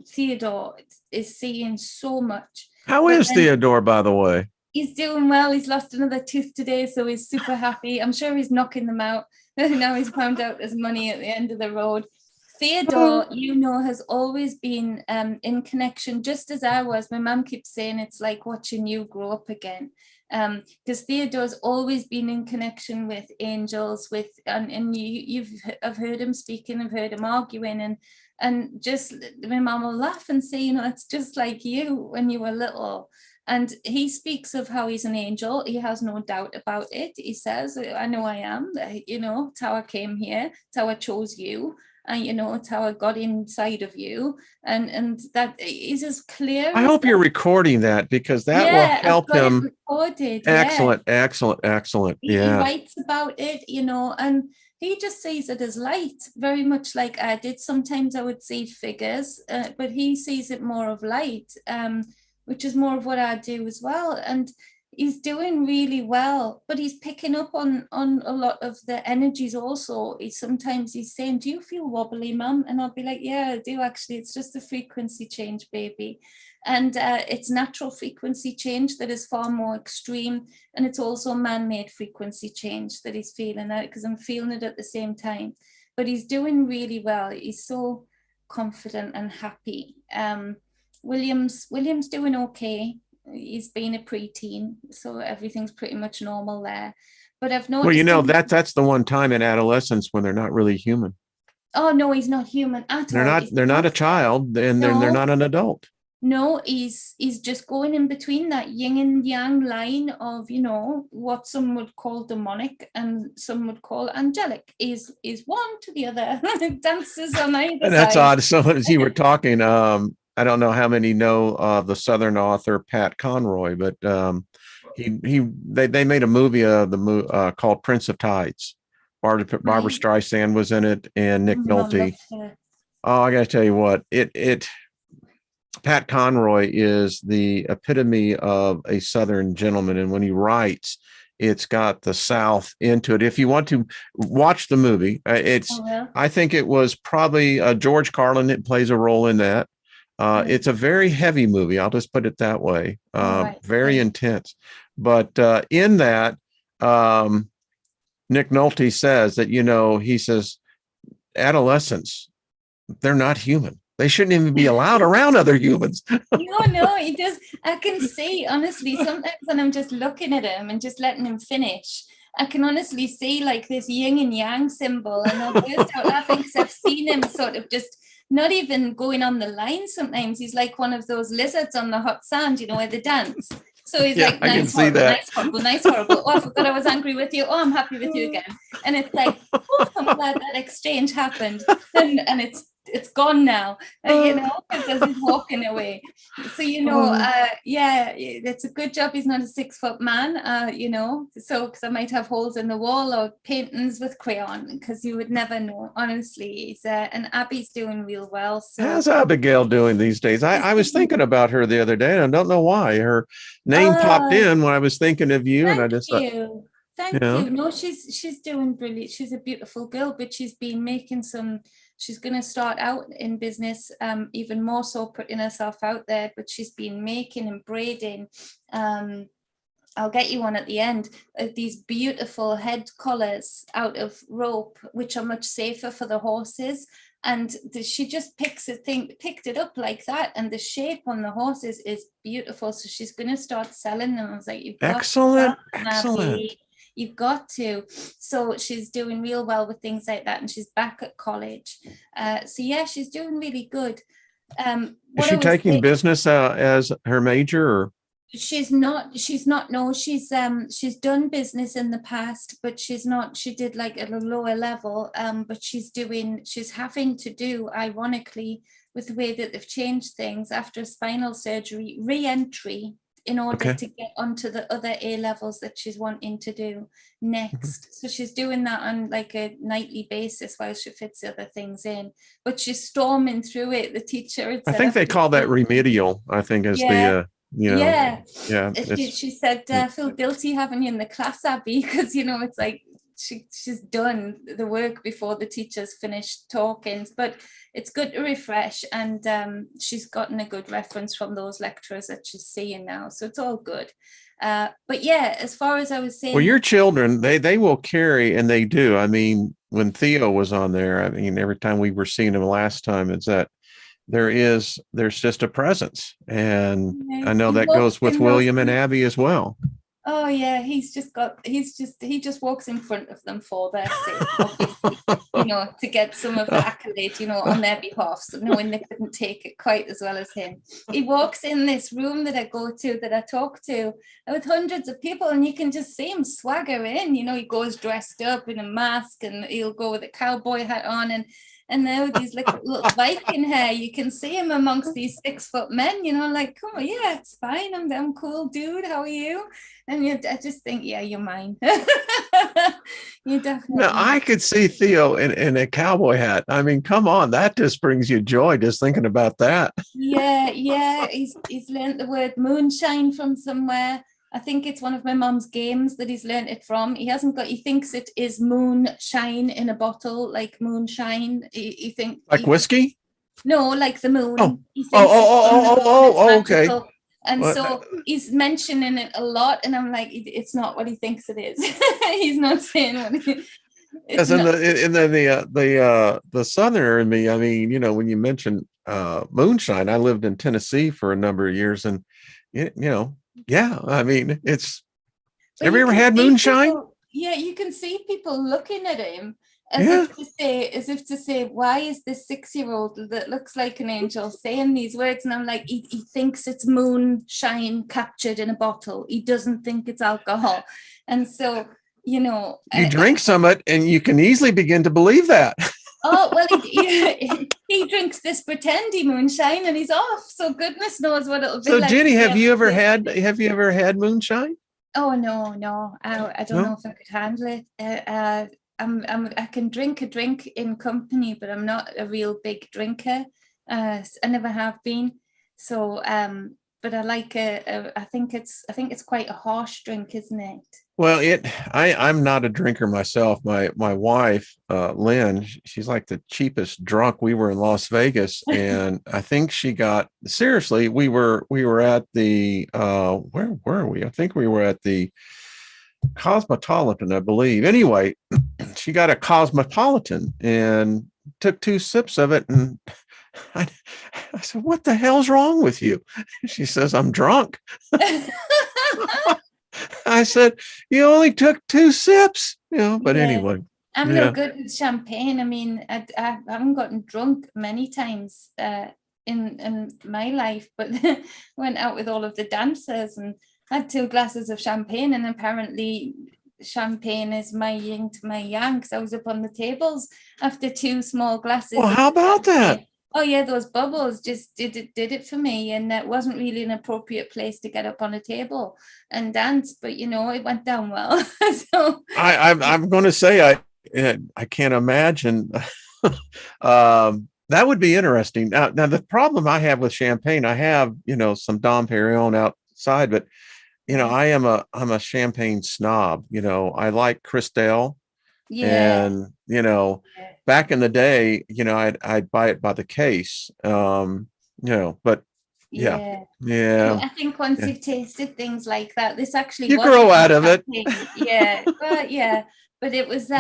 Theodore is seeing so much. How But is then Theodore, by the way? he's doing well. He's lost another tooth today, so he's super happy. I'm sure he's knocking them out. Now he's found out there's money at the end of the road. Theodore, you know, has always been in connection, just as I was. My mum keeps saying it's like watching you grow up again. Because Theodore's always been in connection with angels, and I've heard him speaking, I've heard him arguing, and just my mum will laugh and say, you know, it's just like you when you were little. And he speaks of how he's an angel. He has no doubt about it. He says, I know I am, you know, it's how I came here, it's how I chose you. And you know, it's how I got inside of you, and that is as clear. I hope you're recording that, because that will Yeah, I've help got it him. recorded. Excellent, excellent, excellent. He Yeah. writes about it, you know, and he just sees it as light, very much like I did. Sometimes I would see figures, but he sees it more of light, which is more of what I do as well. And he's doing really well, but he's picking up on a lot of the energies also. Sometimes he's saying, do you feel wobbly, mum? And I'll be like, yeah, I do actually. It's just a frequency change, baby. And it's natural frequency change that is far more extreme. And it's also man-made frequency change that he's feeling that, because I'm feeling it at the same time. But he's doing really well. He's so confident and happy. William's doing okay. He's been a preteen, so everything's pretty much normal there. But I've noticed. Well, you know, that's the one time in adolescence when they're not really human. Oh no, he's not human at They're all. not. They're not a child, and they're not an adult. No, he's just going in between that yin and yang line of, you know, what some would call demonic and some would call angelic. Is one to the other. Dances on either And that's side. odd. So as you were talking, I don't know how many know the Southern author Pat Conroy, but they made a movie called Prince of Tides. Barbara Streisand was in it, and Nick Nolte. Oh, I got to tell you what, Pat Conroy is the epitome of a Southern gentleman, and when he writes, it's got the South into it. If you want to watch the movie, I think it was probably George Carlin that plays a role in that. It's a very heavy movie. I'll just put it that way. Very intense. But in that, Nick Nolte says that, you know, he says, adolescents, they're not human. They shouldn't even be allowed around other humans. No, he does. I can see, honestly, sometimes when I'm just looking at him and just letting him finish, I can honestly see like this yin and yang symbol. And I'll burst out laughing because I've seen him sort of just not even going on the line. Sometimes he's like one of those lizards on the hot sand, you know, where they dance. So he's like, nice, horrible, nice, horrible, nice, horrible. Oh, I forgot I was angry with you. Oh, I'm happy with you again. And it's like, oh, I'm glad that exchange happened. And it's gone now, you know, because he's walking away. So, you know, yeah, it's a good job he's not a 6-foot man, you know, so because I might have holes in the wall or paintings with crayon, because you would never know, honestly. And Abby's doing real well. So. How's Abigail doing these days? I was thinking about her the other day, and I don't know why. Her name popped in when I was thinking of you, and I just thought, Thank you. No, she's doing brilliant. She's a beautiful girl, but she's been making she's going to start out in business, even more so putting herself out there, but she's been making and braiding. I'll get you one at the end, these beautiful head collars out of rope, which are much safer for the horses. And she just picked it up like that. And the shape on the horses is beautiful. So she's going to start selling them. I was like, you've got excellent. You've got to. So she's doing real well with things like that. And she's back at college. So yeah, she's doing really good. Is she taking business as her major? Or? She's not, no, she's done business in the past, but she did like at a lower level, but she's having to do, ironically, with the way that they've changed things after spinal surgery, re-entry in order to get onto the other A levels that she's wanting to do next. So she's doing that on like a nightly basis while she fits the other things in, but she's storming through it. The teacher had I said, think they call that remedial, I think is the, she said, I feel guilty having you in the class, Abby, because it's like she's done the work before the teacher's finished talking, but it's good to refresh, and she's gotten a good reference from those lecturers that she's seeing now, so it's all good. But yeah, as far as I was saying, well, your children, they will carry, and they do. I mean, when Theo was on there, I mean, every time we were seeing him last time, it's that there's just a presence, and I know that goes with William and Abby as well. Oh yeah, he just walks in front of them for their sake, obviously, to get some of the accolade, on their behalf, so knowing they couldn't take it quite as well as him. He walks in this room that I talk to with hundreds of people, and you can just see him swagger in, he goes dressed up in a mask, and he'll go with a cowboy hat on, and now these little Viking hair, you can see him amongst these 6 foot men, like, come on, yeah, it's fine. I'm cool, dude. How are you? And I just think, yeah, you're mine. You definitely. No, I could see Theo in a cowboy hat. I mean, come on, that just brings you joy just thinking about that. Yeah. He's learned the word moonshine from somewhere. I think it's one of my mom's games that he's learned it from. He thinks it is moonshine in a bottle, like moonshine. He thinks like whiskey? No, like the moon. Okay. And so he's mentioning it a lot, and I'm like, it's not what he thinks it is. He's not saying what he. As in the southerner in me, I mean, when you mention moonshine, I lived in Tennessee for a number of years, and yeah, I mean, it's. Have you ever had moonshine? You can see people looking at him as if to say, why is this 6-year-old that looks like an angel saying these words? And I'm like, he thinks it's moonshine captured in a bottle. He doesn't think it's alcohol. And so, you drink some of it, and you can easily begin to believe that. Oh, well, he drinks this pretendy moonshine, and he's off. So goodness knows what it'll be like. So Jenny, have you ever had moonshine? Oh, no. I don't know if I could handle it. I can drink a drink in company, but I'm not a real big drinker. I never have been. So, but I like I think it's quite a harsh drink, isn't it? Well, I'm not a drinker myself. My wife, Lynn, she's like the cheapest drunk. We were in Las Vegas, and I think she got, seriously, we were at the where were we? I think we were at the Cosmopolitan, I believe. Anyway, she got a Cosmopolitan and took 2 sips of it, and I said, "What the hell's wrong with you?" She says, "I'm drunk." I said, "You only took 2 sips, but anyway. I'm no good with champagne. I mean, I haven't gotten drunk many times in my life, but went out with all of the dancers and had 2 glasses of champagne, and apparently champagne is my yin to my yang, because I was up on the tables after 2 small glasses. Well, how about that? Oh yeah, those bubbles just did it for me, and it wasn't really an appropriate place to get up on a table and dance, but it went down well. So I'm going to say I can't imagine. That would be interesting. Now the problem I have with champagne, I have some Dom Perignon outside, but I'm a champagne snob. I like Cristal. And back in the day, I'd buy it by the case, but I think once you've tasted things like that, this actually you grow out of it. But it was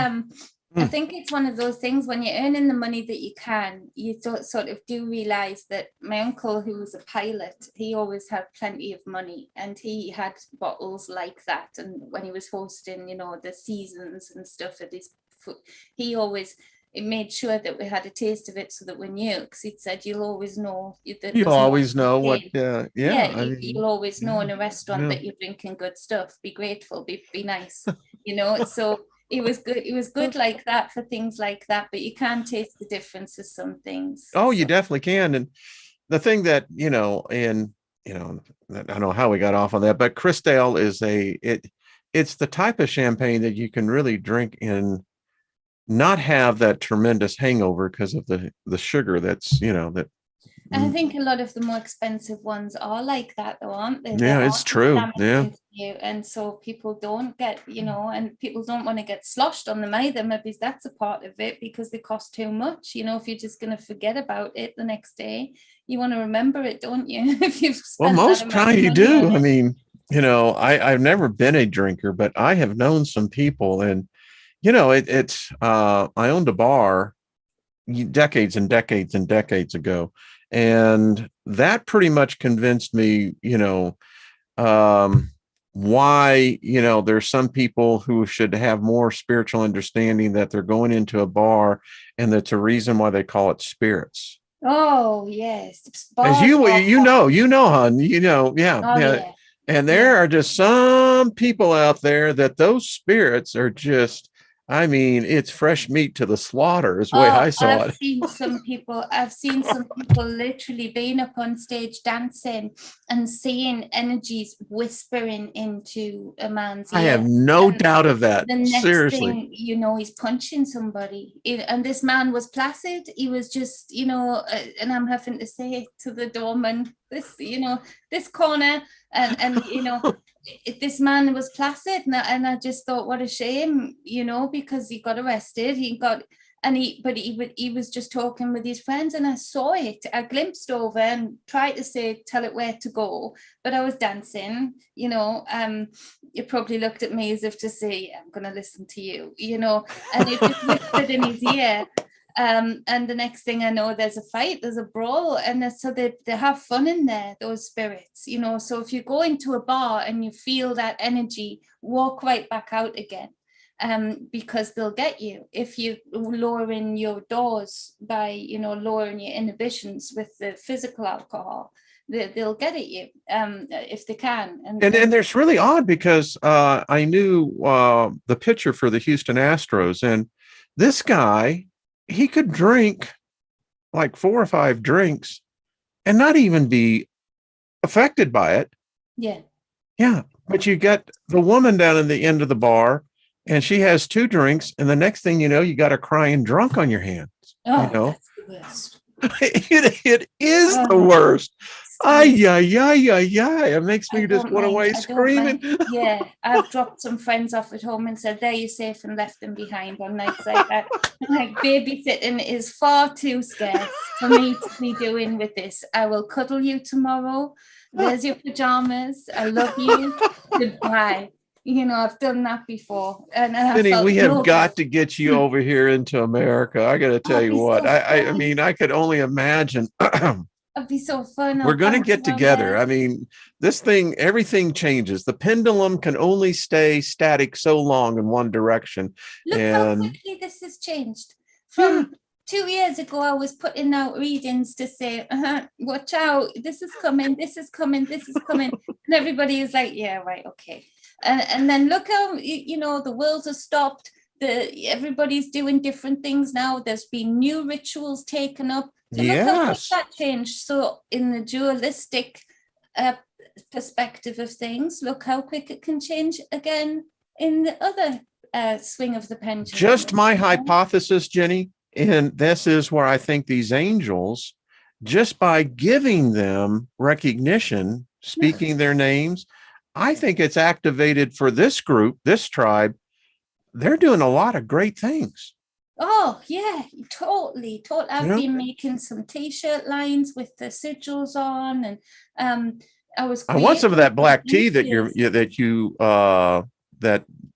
I think it's one of those things, when you're earning the money that you can, you sort of do realize that my uncle, who was a pilot, he always had plenty of money, and he had bottles like that. And when he was hosting, the seasons and stuff at his foot, he always it made sure that we had a taste of it so that we knew, because it said you'll always know that You there's more always know what, in. yeah, I mean, You'll always know in a restaurant yeah. that you're drinking good stuff. Be grateful, be nice, so it was good. It was good like that for things like that, but you can taste the difference of some things. Oh, you definitely can. And the thing that, I don't know how we got off on that, but Crisdale is it's the type of champagne that you can really drink and not have that tremendous hangover because of the sugar that's, that. And I think a lot of the more expensive ones are like that, though, aren't they? Yeah, it's true. Yeah. And so people don't get, and people don't want to get sloshed on them either. Maybe that's a part of it, because they cost too much. If you're just going to forget about it the next day, you want to remember it, don't you? If you've spent most time you do. I mean, I've never been a drinker, but I have known some people, and I owned a bar decades and decades and decades ago, and that pretty much convinced me, why, there's some people who should have more spiritual understanding, that they're going into a bar, and that's a reason why they call it spirits. Oh, yes. As hon, yeah. And there are just some people out there that those spirits are just, I mean, it's fresh meat to the slaughter is the way I saw it. I've seen some people literally being up on stage dancing and seeing energies whispering into a man's ear. I have no doubt of that. The next Seriously. thing, he's punching somebody. And this man was placid. He was just, and I'm having to say it to the doorman, this corner, and this man was placid, and I just thought, what a shame, because he got arrested. He was just talking with his friends, and I saw it. I glimpsed over and tried to tell it where to go, but I was dancing. You probably looked at me as if to say, I'm going to listen to you, and it just whispered in his ear. And the next thing I know, there's a fight, there's a brawl, and so they have fun in there, those spirits, so if you go into a bar and you feel that energy, walk right back out again, because they'll get you. If you lowering your doors by, lowering your inhibitions with the physical alcohol, they'll get at you, if they can. And there's really odd, because I knew the pitcher for the Houston Astros, and this guy, he could drink like 4 or 5 drinks and not even be affected by it. Yeah. Yeah. But you get the woman down in the end of the bar, and she has 2 drinks, and the next thing you know, you got a crying drunk on your hands. Oh, that's the worst. It is the worst. It makes me just want away screaming. Yeah, I've dropped some friends off at home and said, there you're safe, and left them behind on nights like that. Like, babysitting is far too scarce for me to be doing with this. I will cuddle you tomorrow. There's your pajamas. I love you. Goodbye. I've done that before. And we have got to get you over here into America. I got to tell you what, I mean, I could only imagine. It'd be so fun. We're going to get together. I mean, everything changes. The pendulum can only stay static so long in one direction. Look how quickly this has changed. From 2 years ago, I was putting out readings to say, watch out, this is coming, this is coming, this is coming. And everybody is like, yeah, right, okay. And then look how, the world has stopped. Everybody's doing different things now. There's been new rituals taken up. So look how quick that changed. So in the dualistic perspective of things, look how quick it can change again in the other swing of the pendulum. Just my hypothesis, Jenny, and this is where I think these angels, just by giving them recognition, speaking their names, I think it's activated for this group, this tribe. They're doing a lot of great things. Oh, yeah, totally. I've been making some T-shirt lines with the sigils on, and I want some of that black tea that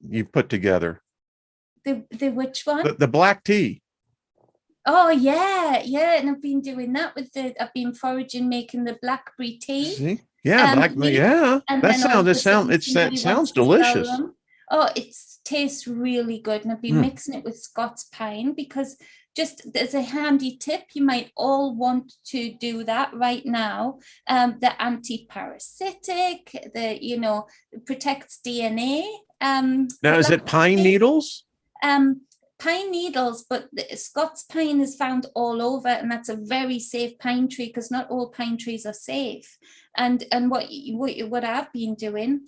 you put together. The which one? The black tea. Oh yeah, and I've been doing that I've been foraging, making the blackberry tea. See? Yeah, blackberry. Yeah, it sounds delicious. Oh, it's tastes really good. And I've been mixing it with Scots pine, because just as a handy tip, you might all want to do that right now. The anti-parasitic, protects DNA. Now, is it pine needles? Pine needles, but Scots pine is found all over, and that's a very safe pine tree, because not all pine trees are safe. And what I've been doing,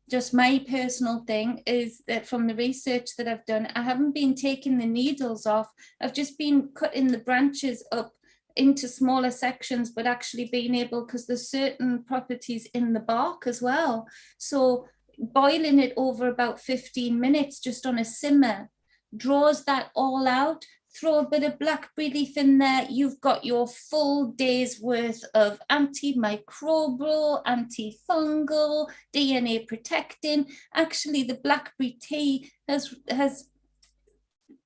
just my personal thing, is that from the research that I've done, I haven't been taking the needles off. I've just been cutting the branches up into smaller sections, but actually being able, because there's certain properties in the bark as well. So boiling it over about 15 minutes just on a simmer draws that all out. Throw a bit of blackberry leaf in there, you've got your full day's worth of antimicrobial, antifungal, DNA protecting. Actually, the blackberry tea has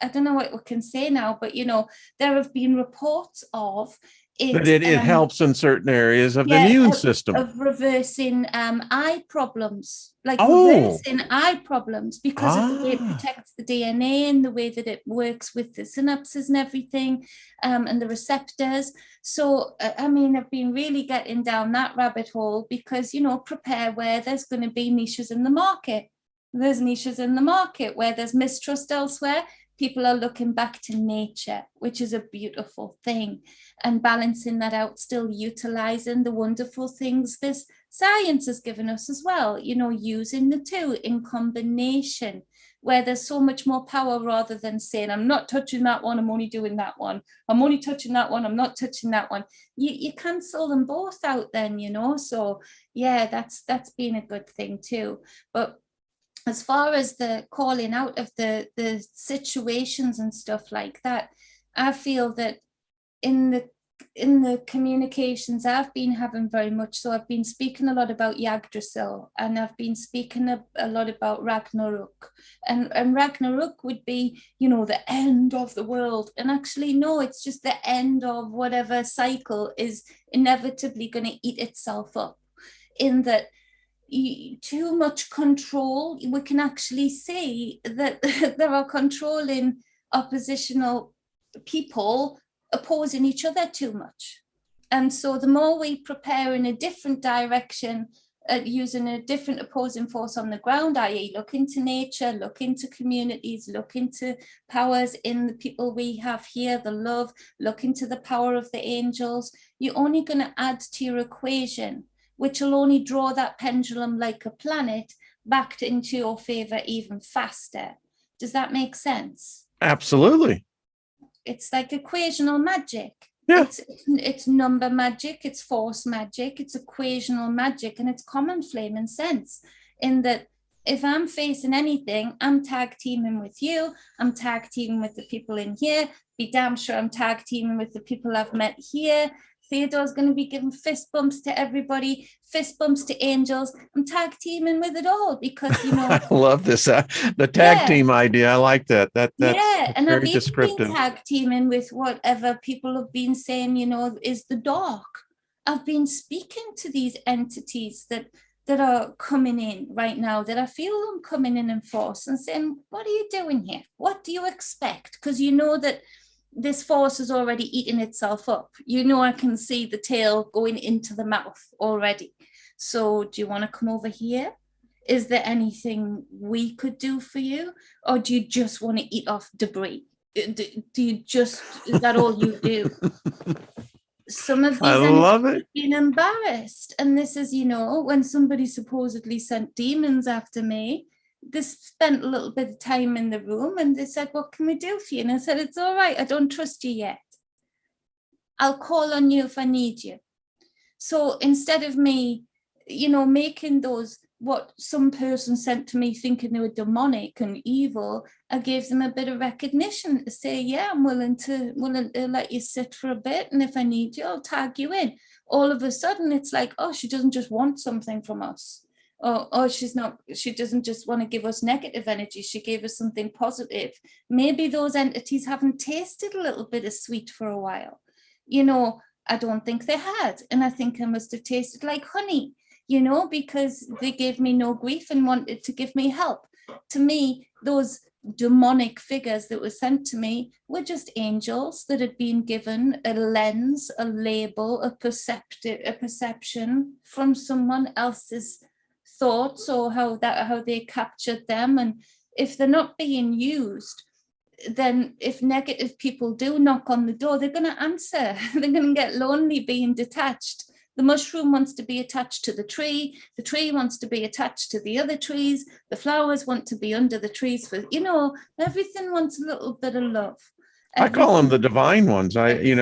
I don't know what we can say now, but there have been reports of it. But it helps in certain areas of the immune system. Of reversing eye problems, reversing eye problems, because of the way it protects the DNA and the way that it works with the synapses and everything, and the receptors. So, I've been really getting down that rabbit hole, because, prepare where there's going to be niches in the market. There's niches in the market where there's mistrust elsewhere. People are looking back to nature, which is a beautiful thing, and balancing that out, still utilizing the wonderful things this science has given us as well, using the two in combination, where there's so much more power, rather than saying, I'm not touching that one, I'm only doing that one. I'm only touching that one, I'm not touching that one. You cancel them both out then, So yeah, that's been a good thing too. But as far as the calling out of the situations and stuff like that, I feel that in the communications I've been having very much, so I've been speaking a lot about Yggdrasil, and I've been speaking a lot about Ragnarok, and Ragnarok would be, the end of the world. And actually, no, it's just the end of whatever cycle is inevitably going to eat itself up, in that too much control. We can actually see that there are controlling oppositional people opposing each other too much. And so the more we prepare in a different direction, using a different opposing force on the ground, i.e. look into nature, look into communities, look into powers in the people we have here, the love, look into the power of the angels, you're only going to add to your equation, which will only draw that pendulum like a planet back into your favor even faster. Does that make sense? Absolutely. It's like equational magic. Yeah. It's number magic, it's force magic, it's equational magic, and it's common flame and sense, in that if I'm facing anything, I'm tag teaming with you, I'm tag teaming with the people in here, be damn sure I'm tag teaming with the people I've met here. Theodore's going to be giving fist bumps to everybody, fist bumps to angels. I'm tag teaming with it all, because, I love this. The tag team idea. I like that. That's and very I've descriptive. been tag teaming with whatever people have been saying, is the dark. I've been speaking to these entities that are coming in right now, that I feel them coming in force, and saying, what are you doing here? What do you expect? Because that this force is already eating itself up. I can see the tail going into the mouth already. So do you want to come over here? Is there anything we could do for you? Or do you just want to eat off debris? Is that all you do? Some of these entities being embarrassed. And this is, when somebody supposedly sent demons after me, they spent a little bit of time in the room, and they said, what can we do for you? And I said, it's all right, I don't trust you yet. I'll call on you if I need you. So instead of me, making those, what some person sent to me thinking they were demonic and evil, I gave them a bit of recognition to say, yeah, I'm willing to let you sit for a bit, and if I need you, I'll tag you in. All of a sudden, it's like, oh, she doesn't just want something from us. Oh, she doesn't just want to give us negative energy. She gave us something positive. Maybe those entities haven't tasted a little bit of sweet for a while. I don't think they had. And I think I must have tasted like honey, because they gave me no grief and wanted to give me help. to me, those demonic figures that were sent to me were just angels that had been given a lens, a label, a perception from someone else's thoughts, or how they captured them. And if they're not being used, then if negative people do knock on the door, they're going to answer. They're going to get lonely being detached. The mushroom wants to be attached to the tree wants to be attached to the other trees, the flowers want to be under the trees, for everything wants a little bit of love. I call them the divine ones. Actually,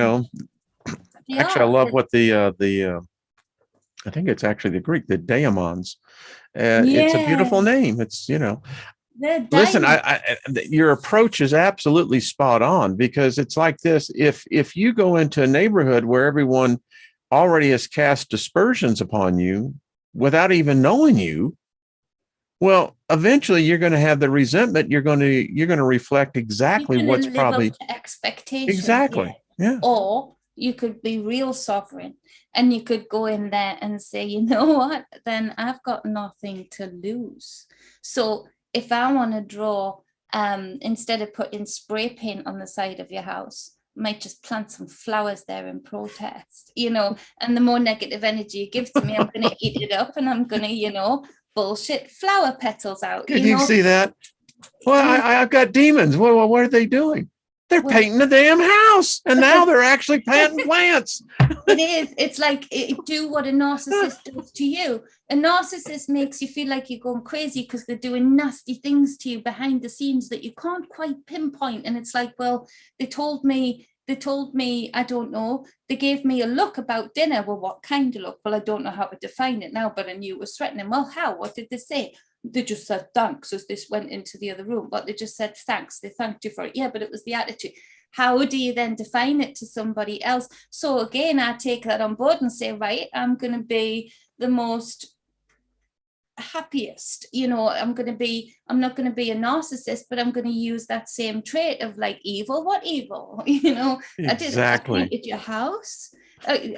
I love what the I think it's actually the Greek, the daemons. It's a beautiful name. It's, listen, your approach is absolutely spot on, because it's like this. If you go into a neighborhood where everyone already has cast dispersions upon you without even knowing you, well, eventually you're going to have the resentment. You're going to reflect exactly what's probably expectation. Exactly. Yeah. Or you could be real sovereign, and you could go in there and say, you know what, then I've got nothing to lose. So if I want to draw, instead of putting spray paint on the side of your house, might just plant some flowers there in protest, and the more negative energy you give to me, I'm going to eat it up, and I'm going to, bullshit flower petals out. Did you see that? Well, I've got demons. Well, what are they doing? They're painting the damn house, and now they're actually planting plants. It is. It's like, do what a narcissist does to you. A narcissist makes you feel like you're going crazy because they're doing nasty things to you behind the scenes that you can't quite pinpoint. And it's like, well, they told me, I don't know, they gave me a look about dinner. Well, what kind of look? Well, I don't know how to define it now, but I knew it was threatening. Well, how? What did they say? They just said thanks as this went into the other room, but they just said thanks. They thanked you for it. Yeah, but it was the attitude. How do you then define it to somebody else? So again, I take that on board and say, right, I'm going to be the most happiest, I'm not going to be a narcissist, but I'm going to use that same trait of like evil. What evil? Exactly. I painted your house.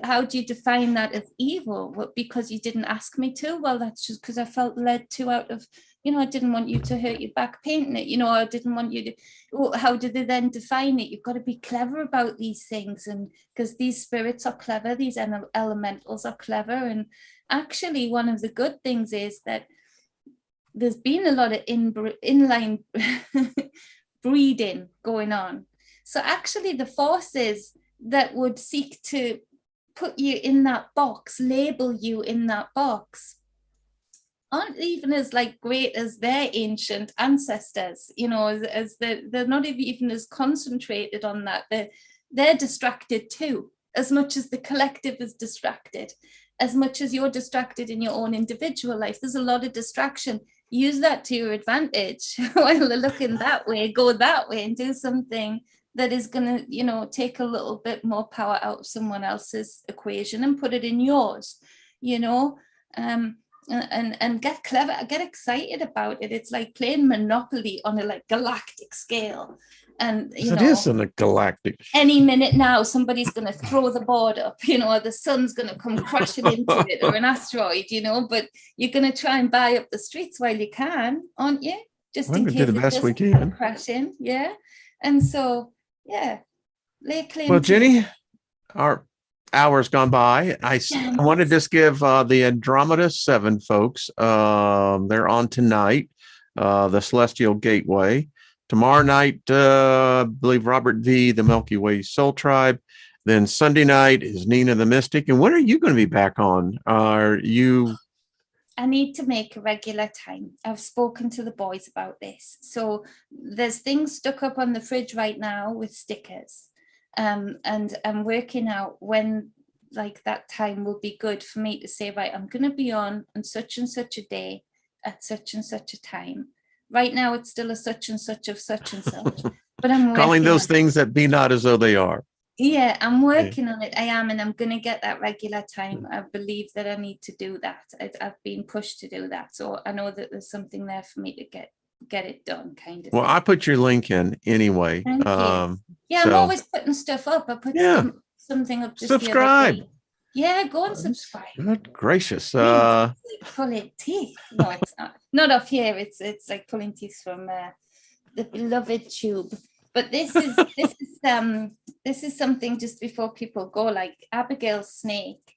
How do you define that as evil? Well, because you didn't ask me to? Well, that's just because I felt led to, out of, I didn't want you to hurt your back painting it, I didn't want you to. Well, how do they then define it? You've got to be clever about these things, and because these spirits are clever, these elementals are clever. And actually, one of the good things is that there's been a lot of inline breeding going on. So actually, the forces that would seek to put you in that box, label you in that box, aren't even as like great as their ancient ancestors, as they're not even as concentrated on that. They're distracted too, as much as the collective is distracted, as much as you're distracted in your own individual life. There's a lot of distraction. Use that to your advantage. While they're looking that way, go that way and do something that is going to, take a little bit more power out of someone else's equation and put it in yours, and get clever, get excited about it. It's like playing Monopoly on a galactic scale. And it is in a galactic. Any minute now, somebody's going to throw the board up, the sun's going to come crashing into it, or an asteroid, but you're going to try and buy up the streets while you can, aren't you? Just in case do the best we can. Crash in, yeah. And so, yeah, lay claim. Well, Jenny, our hour's gone by. I want to just give the Andromeda 7 folks, they're on tonight, the Celestial Gateway. Tomorrow night, I believe Robert V., the Milky Way Soul Tribe. Then Sunday night is Nina the Mystic. And when are you going to be back on? Are you... I need to make a regular time. I've spoken to the boys about this. So there's things stuck up on the fridge right now with stickers. And I'm working out when that time will be good for me to say, right, I'm going to be on such and such a day at such and such a time. Right now, it's still a such and such of such and such. But I'm calling those things that be not as though they are. Yeah, I'm working on it. I am, and I'm going to get that regular time. I believe that I need to do that. I've been pushed to do that. So I know that there's something there for me to get it done, kind of. Well, I put your link in anyway. Thank you. Yeah, I'm always putting stuff up. I put something up just subscribe. Yeah, go and subscribe. Good gracious. It's like pulling teeth. No, it's not. Not off here. It's like pulling teeth from the beloved tube. But this is something just before people go, like Abigail's snake.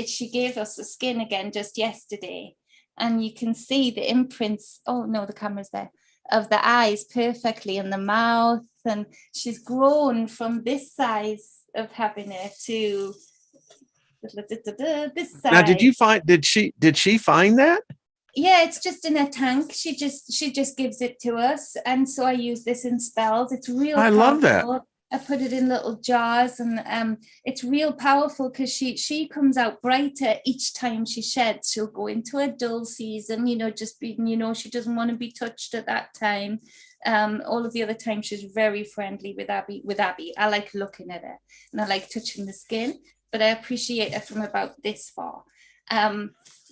She gave us the skin again just yesterday, and you can see the imprints. Oh no, the camera's there, of the eyes perfectly, and the mouth, and she's grown from this size of having it to this size. Now, did she find that? Yeah, it's just in a tank. She just gives it to us, and so I use this in spells. It's real. I love that. I put it in little jars, and it's real powerful because she comes out brighter each time she sheds. She'll go into a dull season, she doesn't want to be touched at that time. All of the other times she's very friendly with Abby. I like looking at her, and I like touching the skin, but I appreciate her from about this far.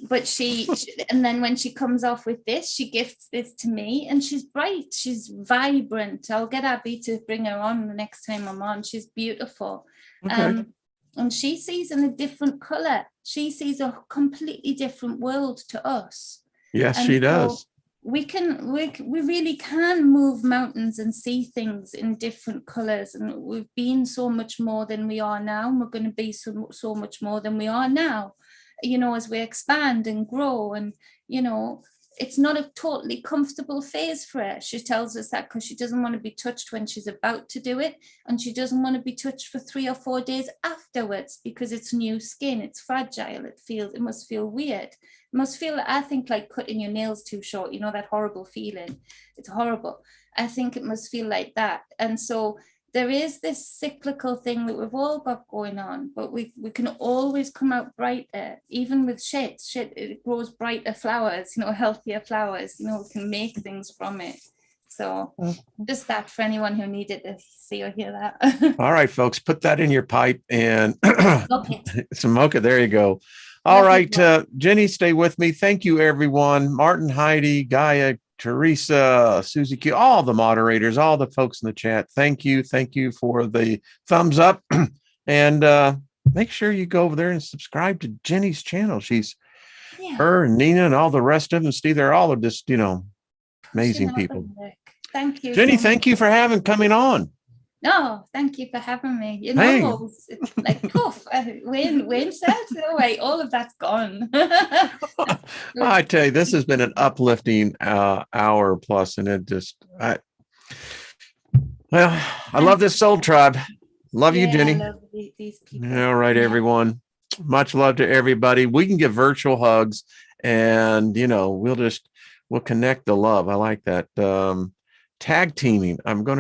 But she and then when she comes off with this, she gifts this to me, and she's bright, she's vibrant. I'll get Abby to bring her on the next time I'm on. She's beautiful. Okay. And she sees in a different color. She sees a completely different world to us. Yes, and she does. We really can move mountains and see things in different colors, and we've been so much more than we are now, and we're going to be so much more than we are now, as we expand and grow. And it's not a totally comfortable phase for her. She tells us that because she doesn't want to be touched when she's about to do it, and she doesn't want to be touched for 3 or 4 days afterwards because it's new skin, it's fragile, it must feel weird. It must feel, I think, like cutting your nails too short, that horrible feeling. It's horrible. I think it must feel like that. And so there is this cyclical thing that we've all got going on, but we can always come out brighter, even with shit. It grows brighter flowers, healthier flowers, we can make things from it. So just that for anyone who needed to see or hear that. All right, folks, put that in your pipe and smoke it. There you go. All right, Jenny, stay with me. Thank you, everyone. Martin, Heidi, Gaia, Teresa, Susie Q, all the moderators, all the folks in the chat. Thank you. Thank you for the thumbs up. And make sure you go over there and subscribe to Jenny's channel. She's her and Nina and all the rest of them. Steve, they're all of just, amazing people. Thank you, Jenny. Thank you for coming on. No, thank you for having me. It's like poof. Wayne said, "Oh wait, all of that's gone." I tell you, this has been an uplifting hour plus, and it just, I love this soul tribe. Love you, Jenny. I love these people. All right, everyone. Much love to everybody. We can give virtual hugs, and we'll connect the love. I like that. Tag teaming. I'm going to